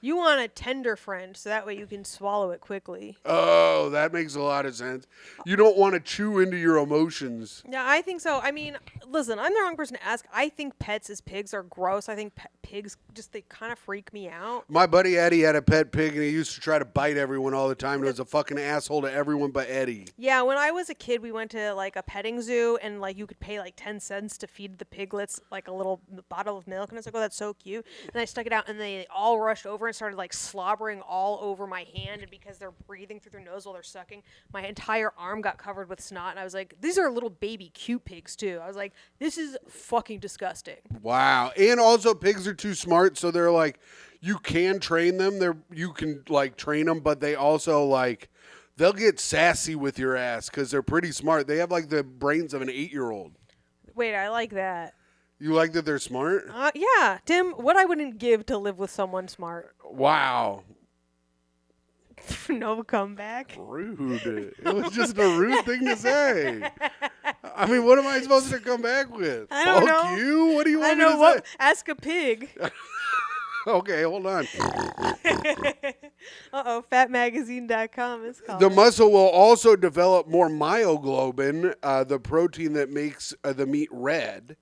You want a tender friend, so that way you can swallow it quickly. Oh, that makes a lot of sense. You don't want to chew into your emotions. Yeah, I think so. I mean, listen, I'm the wrong person to ask. I think pets as pigs are gross. I think pigs they kind of freak me out. My buddy Eddie had a pet pig, and he used to try to bite everyone all the time. He was a fucking asshole to everyone but Eddie. Yeah, when I was a kid, we went to like a petting zoo, and like you could pay like 10 cents to feed the piglets like a little bottle of milk, and I was like, oh, that's so cute. And I stuck it out, and they all rushed over and started like slobbering all over my hand, and because they're breathing through their nose while they're sucking, my entire arm got covered with snot, and I was like, these are little baby cute pigs too. I was like, this is fucking disgusting. Wow. And also pigs are too smart, so they're like, you can train them. You can like train them, but they also like, they'll get sassy with your ass because they're pretty smart. They have like the brains of an 8-year-old. Wait, I like that. You like that they're smart? Yeah, Tim, what I wouldn't give to live with someone smart. Wow. No comeback. Rude. It was just a rude thing to say. I mean, what am I supposed to come back with? I don't Fuck know. you? What do you want me to say? Ask a pig. Okay, hold on. Uh-oh, fatmagazine.com is called. The muscle will also develop more myoglobin, the protein that makes the meat red,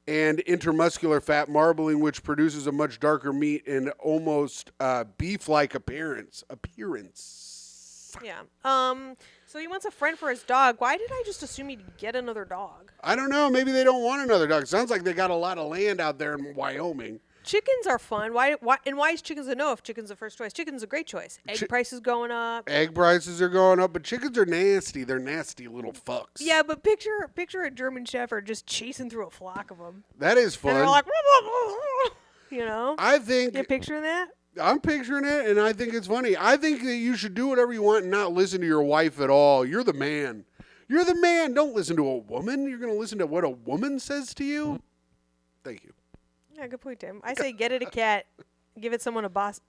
and intermuscular fat marbling, which produces a much darker meat and almost beef-like appearance. Yeah. So he wants a friend for his dog. Why did I just assume he'd get another dog? I don't know. Maybe they don't want another dog. Sounds like they got a lot of land out there in Wyoming. Chickens are fun. Why is chickens a no if chicken's the first choice? Chicken's a great choice. Egg prices going up. Egg prices are going up, but chickens are nasty. They're nasty little fucks. Yeah, but picture a German Shepherd just chasing through a flock of them. That is fun. And they're like, you know? I think... You picturing that? I'm picturing it, and I think it's funny. I think that you should do whatever you want and not listen to your wife at all. You're the man. You're the man. Don't listen to a woman. You're going to listen to what a woman says to you? Thank you. Yeah, good point, Tim. I say get it a cat. Give it someone to boss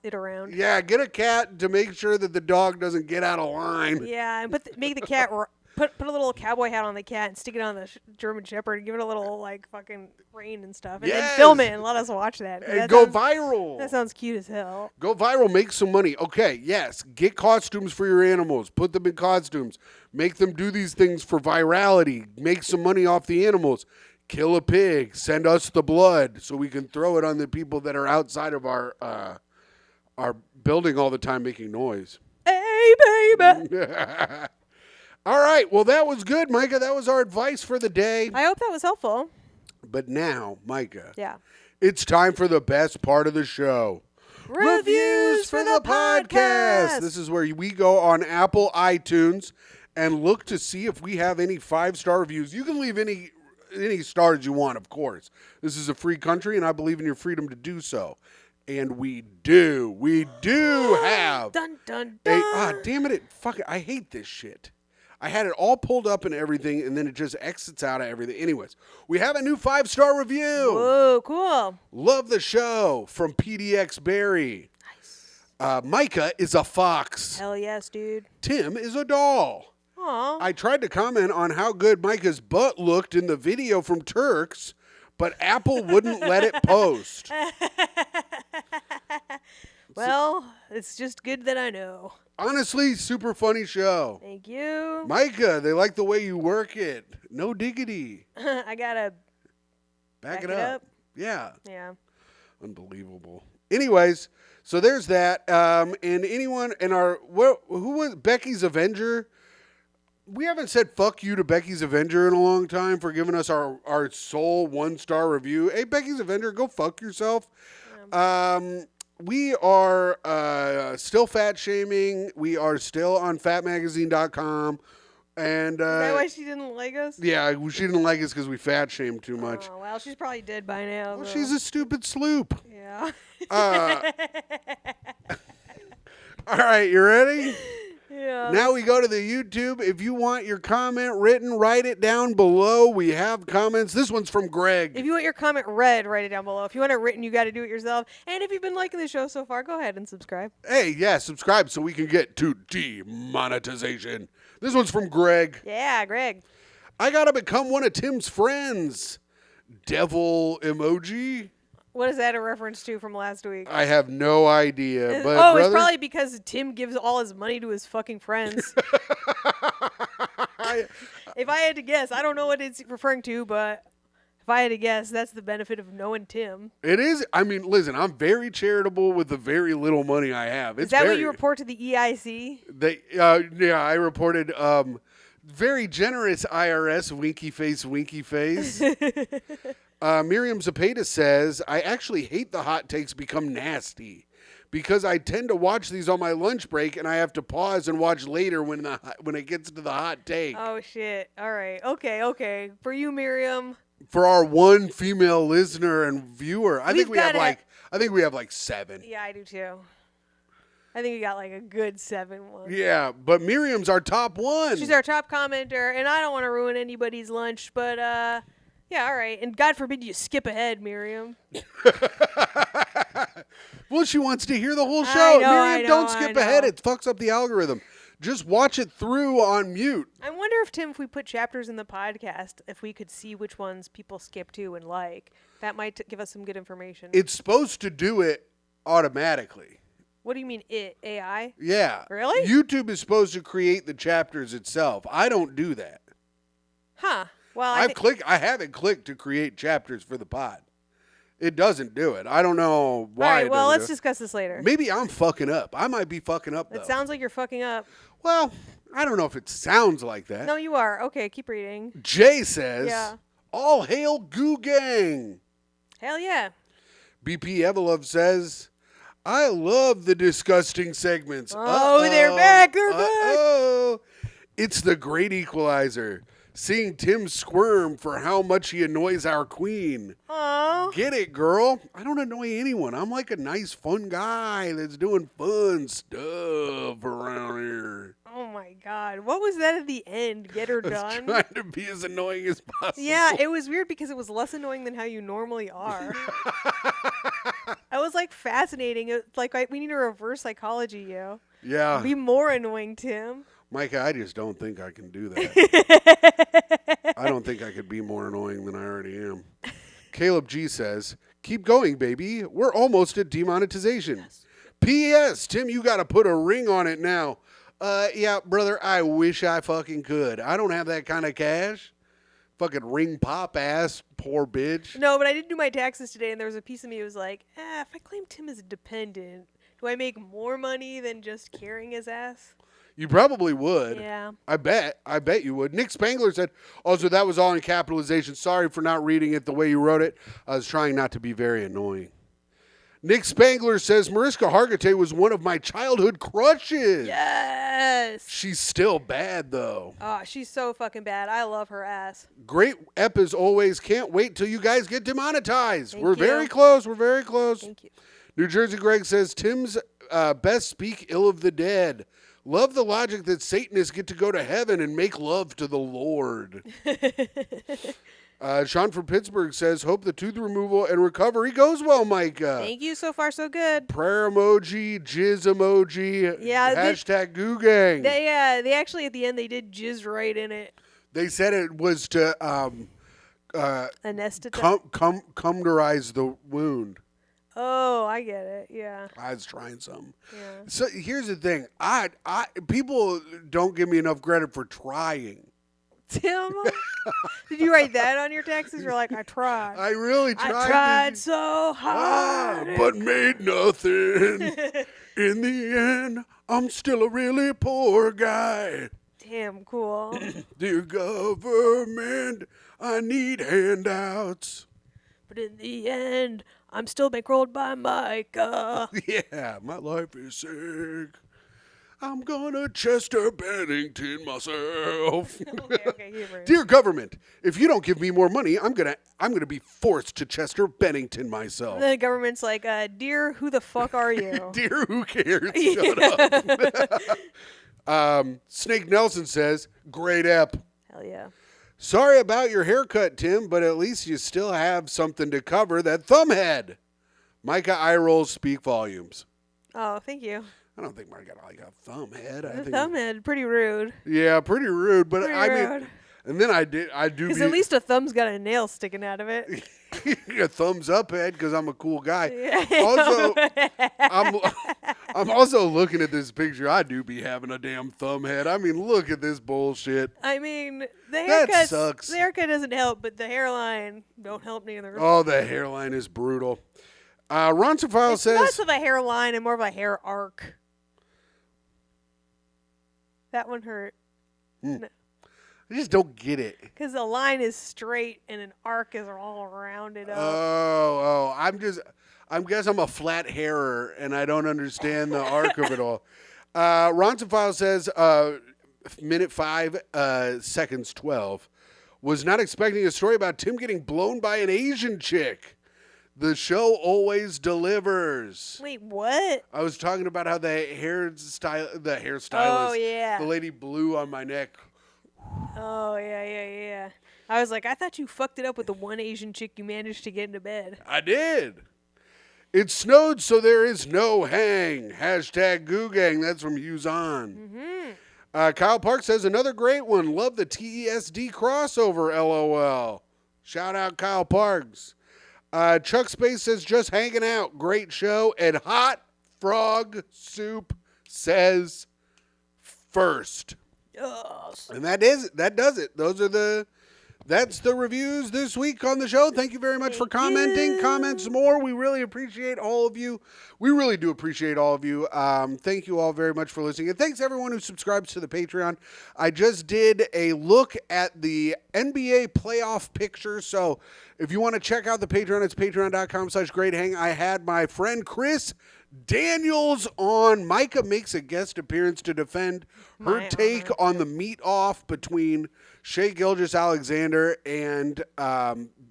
it around. Yeah, get a cat to make sure that the dog doesn't get out of line. Yeah, and make the cat put a little cowboy hat on the cat and stick it on the German Shepherd and give it a little like fucking rein and stuff, and then film it and let us watch that. And go viral. That sounds cute as hell. Go viral, make some money. Okay, yes, get costumes for your animals. Put them in costumes. Make them do these things for virality. Make some money off the animals. Kill a pig. Send us the blood so we can throw it on the people that are outside of our building all the time making noise. Hey, baby. All right. Well, that was good, Micah. That was our advice for the day. I hope that was helpful. But now, Micah. Yeah. It's time for the best part of the show. Reviews for the podcast. This is where we go on Apple iTunes and look to see if we have any 5-star reviews. You can leave any stars you want, of course. This is a free country, and I believe in your freedom to do so. And we do. We do have. Dun, dun, dun. Damn it. I hate this shit. I had it all pulled up and everything, and then it just exits out of everything. Anyways, we have a new 5-star review. Whoa, cool. Love the show from PDX Barry. Nice. Micah is a fox. Hell yes, dude. Tim is a doll. Aw. I tried to comment on how good Micah's butt looked in the video from Turks, but Apple wouldn't let it post. Well, it's just good that I know. Honestly, super funny show. Thank you. Micah, they like the way you work it. No diggity. I gotta Back it up. Yeah. Yeah. Unbelievable. Anyways, so there's that. And anyone in who was Becky's Avenger? We haven't said fuck you to Becky's Avenger in a long time for giving us our sole 1-star review. Hey, Becky's Avenger, go fuck yourself. Yeah. We are still fat shaming. We are still on fatmagazine.com. And Is that why she didn't like us? yeah, she didn't like us because we fat shamed too much. Oh, well, she's probably dead by now. Well, so. she's a stupid sloop. Yeah. All right, you ready? Yeah. Now we go to the YouTube. If you want your comment written, write it down below. We have comments. This one's from Greg. If you want your comment read, write it down below. If you want it written, you got to do it yourself. And if you've been liking the show so far, go ahead and subscribe. Hey, yeah, subscribe so we can get to demonetization. This one's from Greg. Yeah, Greg. I gotta become one of Tim's friends. Devil emoji. What is that a reference to from last week? I have no idea. But oh, brother, it's probably because Tim gives all his money to his fucking friends. If I had to guess, I don't know what it's referring to, but if I had to guess, that's the benefit of knowing Tim. it is. I mean, listen, I'm very charitable with the very little money I have. Is that what you report to the EIC? Yeah, I reported very generous IRS winky face. Miriam Zapata says, I actually hate the hot takes become nasty because I tend to watch these on my lunch break and I have to pause and watch later when it gets to the hot take. Oh, shit. All right. Okay. For you, Miriam. For our one female listener and viewer, I think we have like 7. Yeah, I do too. I think we got like a good 7 one. Yeah, but Miriam's our top one. She's our top commenter, and I don't want to ruin anybody's lunch, but yeah, all right. And God forbid you skip ahead, Miriam. Well, she wants to hear the whole show. I know, Miriam, don't skip ahead. It fucks up the algorithm. Just watch it through on mute. I wonder if we put chapters in the podcast, if we could see which ones people skip to and like. That might give us some good information. It's supposed to do it automatically. What do you mean, AI? Yeah. Really? YouTube is supposed to create the chapters itself. I don't do that. Huh. Well, I haven't clicked to create chapters for the pod. It doesn't do it. I don't know why. All right, well, let's discuss this later. Maybe I'm fucking up. I might be fucking up, though. It sounds like you're fucking up. Well, I don't know if it sounds like that. No, you are. Okay, keep reading. Jay says, Yeah. All hail Goo Gang. Hell yeah. BP Evelov says, I love the disgusting segments. Oh, they're back. They're back. Uh-oh. It's the great equalizer. Seeing Tim squirm for how much he annoys our queen. Oh. Get it, girl? I don't annoy anyone. I'm like a nice, fun guy that's doing fun stuff around here. Oh my God. What was that at the end? Get her I done? was trying to be as annoying as possible. Yeah, it was weird because it was less annoying than how you normally are. That was like fascinating. It's like we need to reverse psychology, you. Yeah. Be more annoying, Tim. Micah, I just don't think I can do that. I don't think I could be more annoying than I already am. Caleb G says, keep going, baby. We're almost at demonetization. Yes. P.S. Tim, you got to put a ring on it now. Yeah, brother, I wish I fucking could. I don't have that kind of cash. Fucking ring pop ass, poor bitch. No, but I did do my taxes today, and there was a piece of me that was like, if I claim Tim as a dependent, do I make more money than just carrying his ass? You probably would. Yeah. I bet you would. Nick Spangler said, also, that was all in capitalization. Sorry for not reading it the way you wrote it. I was trying not to be very annoying. Nick Spangler says, Mariska Hargitay was one of my childhood crushes. Yes. She's still bad, though. Oh, she's so fucking bad. I love her ass. Great ep as always. Can't wait till you guys get demonetized. Thank We're you. very close. We're very close. Thank you. New Jersey Greg says, Tim's best speak ill of the dead. Love the logic that Satanists get to go to heaven and make love to the Lord. Sean from Pittsburgh says, hope the tooth removal and recovery goes well, Micah. Thank you. So far, so good. Prayer emoji, jizz emoji, Yeah, hashtag Goo Gang. They actually, at the end, they did jizz right in it. They said it was to Anesthetize. cumderize the wound. Oh, I get it. Yeah. I was trying something. Yeah. So here's the thing. People don't give me enough credit for trying. Tim, did you write that on your taxes? You're like, I tried. I really tried. I tried so hard. But made nothing. In the end, I'm still a really poor guy. Damn cool. Dear government, I need handouts. But in the end, I'm still bankrolled by Micah. Yeah, my life is sick. I'm gonna Chester Bennington myself. Okay, humor. Dear government, if you don't give me more money, I'm gonna be forced to Chester Bennington myself. The government's like, dear, who the fuck are you? Dear, who cares? Shut up. Snake Nelson says, great ep. Hell yeah. Sorry about your haircut, Tim, but at least you still have something to cover that thumb head. Micah eye rolls speak volumes. Oh, thank you. I don't think Micah got like a thumb head. The thumb head, pretty rude. Yeah, pretty rude. But Pretty I rude. mean, and then I do. Because at least a thumb's got a nail sticking out of it. A thumbs up head because I'm a cool guy. Yeah. Also, I'm also looking at this picture. I do be having a damn thumb head. I mean, look at this bullshit. I mean, the That haircut sucks. The haircut doesn't help, but the hairline don't help neither. Oh, the hairline is brutal. Roncefile It's says, less of a hairline and more of a hair arc. That one hurt. I just don't get it. Because the line is straight and an arc is all rounded up. I guess I'm a flat hairer and I don't understand the arc of it all. Roncefile says, minute 5, seconds 12. Was not expecting a story about Tim getting blown by an Asian chick. The show always delivers. Wait, what? I was talking about how the hairstylist, Oh, yeah. the lady blew on my neck. Oh, yeah. I was like, I thought you fucked it up with the one Asian chick you managed to get into bed. I did. It snowed, so there is no hang. Hashtag Goo Gang. That's from Hughes on. Kyle Park says, another great one. Love the TESD crossover, LOL. Shout out Kyle Parks. Chuck Space says, just hanging out. Great show. And Hot Frog Soup says, first. Yes. And that does it. That's the reviews this week on the show. Thank you very much for commenting. Comments more. We really appreciate all of you. We really do appreciate all of you. Thank you all very much for listening. And thanks everyone who subscribes to the Patreon. I just did a look at the NBA playoff picture. So if you want to check out the Patreon, it's patreon.com/greathang. I had my friend Chris Daniels on. Myka makes a guest appearance to defend her take on the meet-off between Shai Gilgeous-Alexander and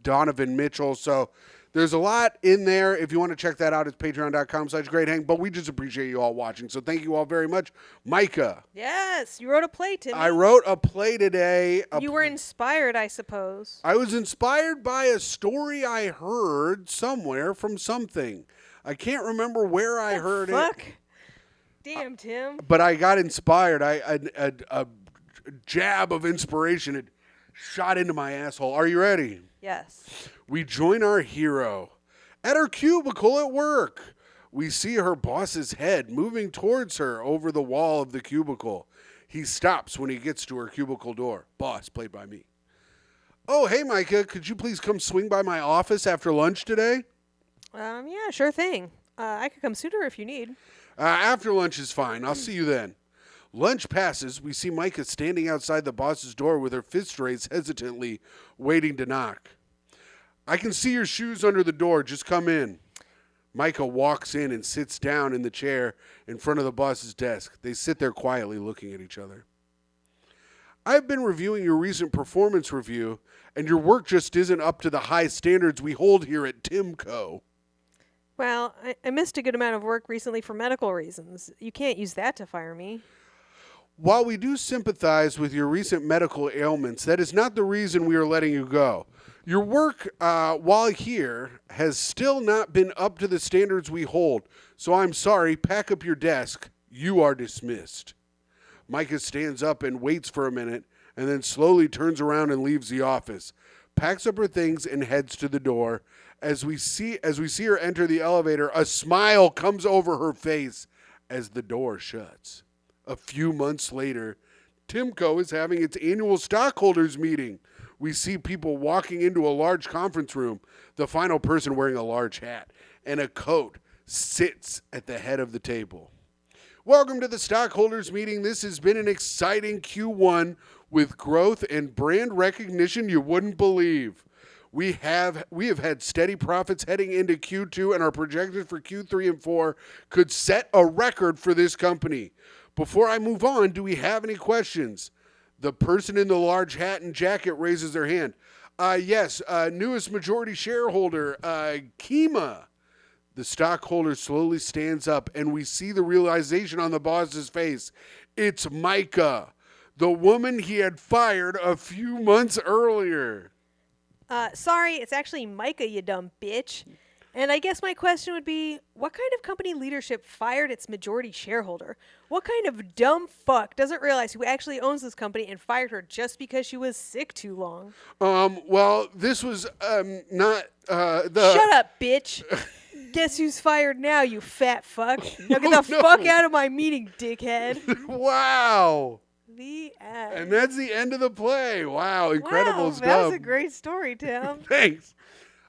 Donovan Mitchell. So there's a lot in there. If you want to check that out, it's patreon.com/greathang. But we just appreciate you all watching. So thank you all very much. Myka. Yes, you wrote a play, Timmy. I wrote a play today. You were inspired, I suppose. I was inspired by a story I heard somewhere from something. I can't remember where I heard it. Damn, Tim. But I got inspired. A jab of inspiration had shot into my asshole. Are you ready? Yes. We join our hero at her cubicle at work. We see her boss's head moving towards her over the wall of the cubicle. He stops when he gets to her cubicle door. Boss, played by me. Oh, hey, Myka, could you please come swing by my office after lunch today? Yeah, sure thing. I could come sooner if you need. After lunch is fine. I'll see you then. Lunch passes. We see Myka standing outside the boss's door with her fist raised hesitantly, waiting to knock. I can see your shoes under the door. Just come in. Myka walks in and sits down in the chair in front of the boss's desk. They sit there quietly looking at each other. I've been reviewing your recent performance review, and your work just isn't up to the high standards we hold here at Timco. Well, I missed a good amount of work recently for medical reasons. You can't use that to fire me. While we do sympathize with your recent medical ailments, that is not the reason we are letting you go. Your work, while here, has still not been up to the standards we hold. So I'm sorry, pack up your desk. You are dismissed. Myka stands up and waits for a minute, and then slowly turns around and leaves the office, packs up her things and heads to the door. As we see her enter the elevator, a smile comes over her face as the door shuts. A few months later, Timco is having its annual stockholders meeting. We see people walking into a large conference room. The final person wearing a large hat and a coat sits at the head of the table. Welcome to the stockholders meeting. This has been an exciting Q1 with growth and brand recognition you wouldn't believe. We have had steady profits heading into Q2, and our projections for Q3 and 4 could set a record for this company. Before I move on, do we have any questions? The person in the large hat and jacket raises their hand. Yes, newest majority shareholder, Kima. The stockholder slowly stands up, and we see the realization on the boss's face. It's Myka, the woman he had fired a few months earlier. Sorry, it's actually Micah, you dumb bitch. And I guess my question would be, what kind of company leadership fired its majority shareholder? What kind of dumb fuck doesn't realize who actually owns this company and fired her just because she was sick too long? Well, this was not the... Shut up, bitch. Guess who's fired now, you fat fuck? Now get the fuck out of my meeting, dickhead. Wow. The end. And that's the end of the play. Wow, incredible stuff. That was a great story, Tim. Thanks.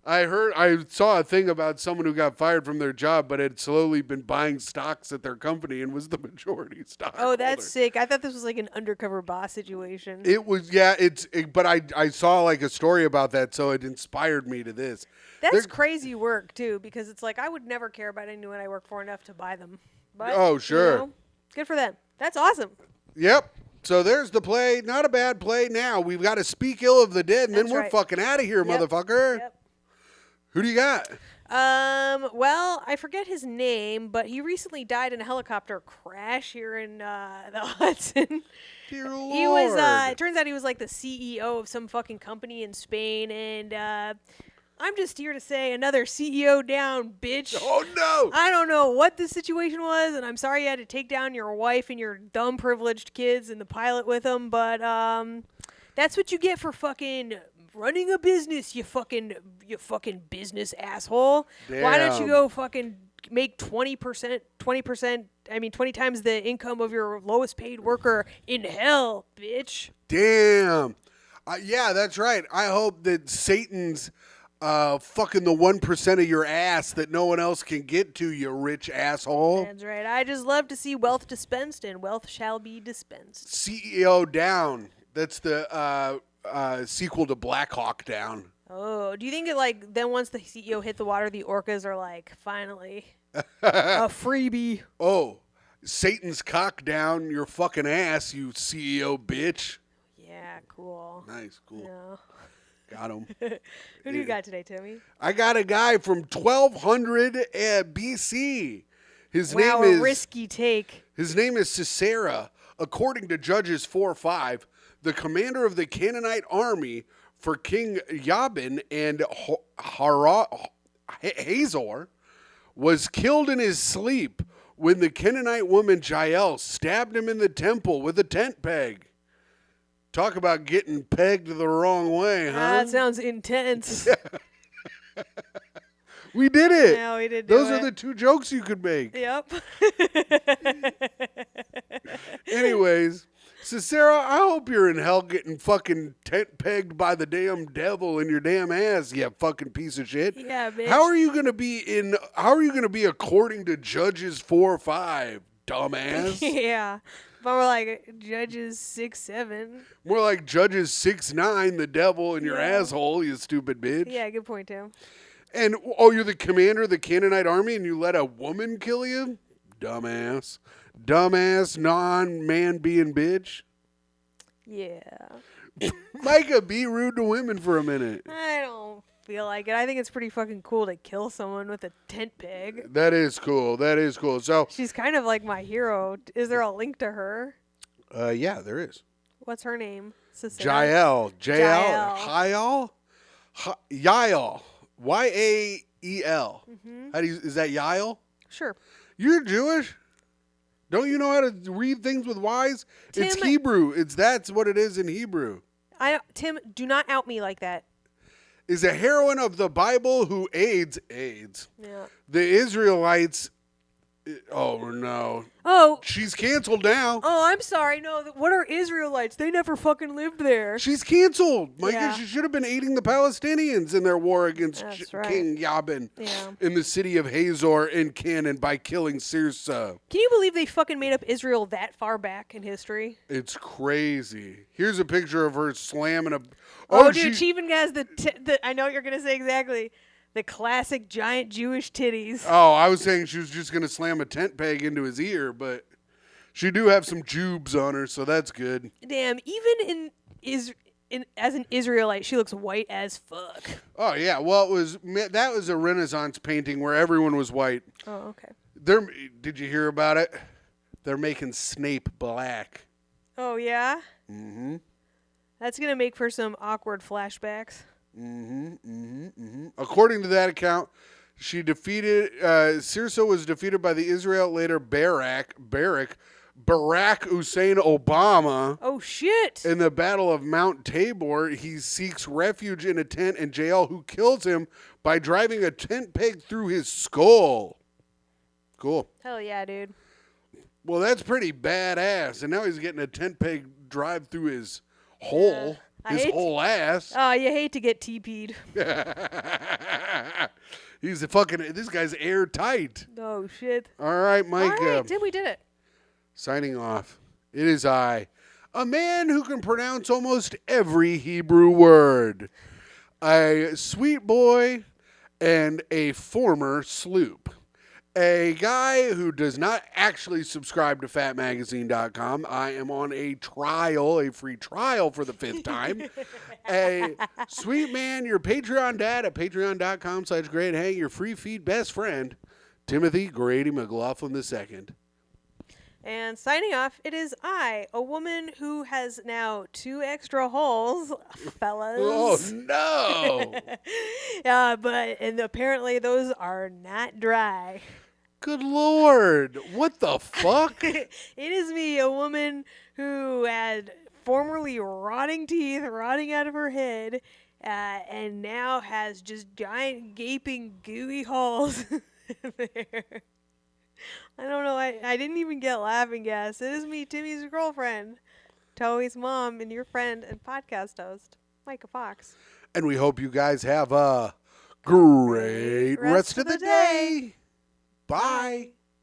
I saw a thing about someone who got fired from their job, but had slowly been buying stocks at their company and was the majority stockholder. Oh, that's sick. I thought this was like an undercover boss situation. It was, yeah. But I saw like a story about that, so it inspired me to this. That's crazy work too, because it's like I would never care about anyone I work for enough to buy them. But, oh, sure. You know, good for them. That's awesome. Yep. So there's the play. Not a bad play. Now we've got to speak ill of the dead, and then we're fucking out of here, motherfucker. Yep. Who do you got? Well, I forget his name, but he recently died in a helicopter crash here in the Hudson. Dear Lord. He was, it turns out he was like the CEO of some fucking company in Spain, and I'm just here to say another CEO down, bitch. Oh, no. I don't know what the situation was, and I'm sorry you had to take down your wife and your dumb privileged kids and the pilot with them, but that's what you get for fucking running a business, you fucking business asshole. Damn. Why don't you go fucking make 20 times the income of your lowest paid worker in hell, bitch. Damn. Yeah, that's right. I hope that Satan's fucking the 1% of your ass that no one else can get to, you rich asshole. That's right. I just love to see wealth dispensed, and wealth shall be dispensed. CEO down. That's the sequel to Black Hawk Down. Oh, do you think it then once the CEO hit the water, the orcas are like, finally, a freebie? Oh, Satan's cock down your fucking ass, you CEO bitch. Yeah, cool. Nice, cool. Yeah. Got him. Who do you got today, Timmy? I got a guy from 1200 BC. His name a is risky take. His name is Sisera. According to Judges 4:5, the commander of the Canaanite army for King Jabin and Hazor was killed in his sleep when the Canaanite woman Jael stabbed him in the temple with a tent peg. Talk about getting pegged the wrong way, huh? That sounds intense. We did it. Yeah, we did Those are the two jokes you could make. Yep. Anyways, Sisera, I hope you're in hell getting fucking tent pegged by the damn devil in your damn ass, you fucking piece of shit. Yeah, bitch. How are you gonna be according to Judges 4:5, dumbass? Yeah. But we're like Judges 6-7. More like Judges 6-9, the devil in your asshole, you stupid bitch. Yeah, good point, Tim. And you're the commander of the Canaanite army and you let a woman kill you? Dumbass. Dumbass, non-man being bitch. Yeah. Micah, be rude to women for a minute. I don't feel like it. I think it's pretty fucking cool to kill someone with a tent peg. That is cool. That is cool. So she's kind of like my hero. Is there a link to her? Yeah, there is. What's her name? Jael. Jael. Yael. Yael. Mm-hmm. Is that Yael? Sure. You're Jewish? Don't you know how to read things with Y's? Tim, it's Hebrew. That's what it is in Hebrew. Tim, do not out me like that. Is a heroine of the Bible who aids yeah. the Israelites Oh, no. Oh, She's canceled now. oh, I'm sorry. No, what are Israelites? They never fucking lived there. She's canceled. Micah, Yeah. she should have been aiding the Palestinians in their war against That's right. King Yabin Yeah. in the city of Hazor in Canaan by killing Sirsa. Can you believe they fucking made up Israel that far back in history? It's crazy. Here's a picture of her slamming a... Oh, dude, she even has the I know what you're going to say exactly. The classic giant Jewish titties. Oh, I was saying she was just going to slam a tent peg into his ear, but she do have some jubes on her, so that's good. Damn, even as an Israelite, she looks white as fuck. Oh, yeah. Well, that was a Renaissance painting where everyone was white. Oh, okay. Did you hear about it? They're making Snape black. Oh, yeah? Mm-hmm. That's going to make for some awkward flashbacks. According to that account, Sirsa was defeated by the Israel later Barack Hussein Obama. Oh, shit. In the Battle of Mount Tabor, he seeks refuge in a tent in jail, who kills him by driving a tent peg through his skull. Cool. Hell yeah, dude. Well, that's pretty badass. And now he's getting a tent peg drive through his hole. His whole ass. Oh, you hate to get TP'd. This guy's airtight. Oh, shit. All right, Micah. All right, we did it. Signing off. It is I, a man who can pronounce almost every Hebrew word, a sweet boy, and a former sloop. A guy who does not actually subscribe to fatmagazine.com. I am on a free trial for the 5th time. A sweet man, your Patreon dad at patreon.com/greathang, your free feed best friend, Timothy Grady McLaughlin II. And signing off, it is I, a woman who has now 2 extra holes, fellas. Oh, no. And apparently those are not dry. Good Lord. What the fuck? It is me, a woman who had formerly rotting teeth rotting out of her head, and now has just giant, gaping, gooey holes there. I don't know. I didn't even get laughing gas. It is me, Timmy's girlfriend, Toey's mom, and your friend and podcast host, Micah Fox. And we hope you guys have a great rest of the day. Bye.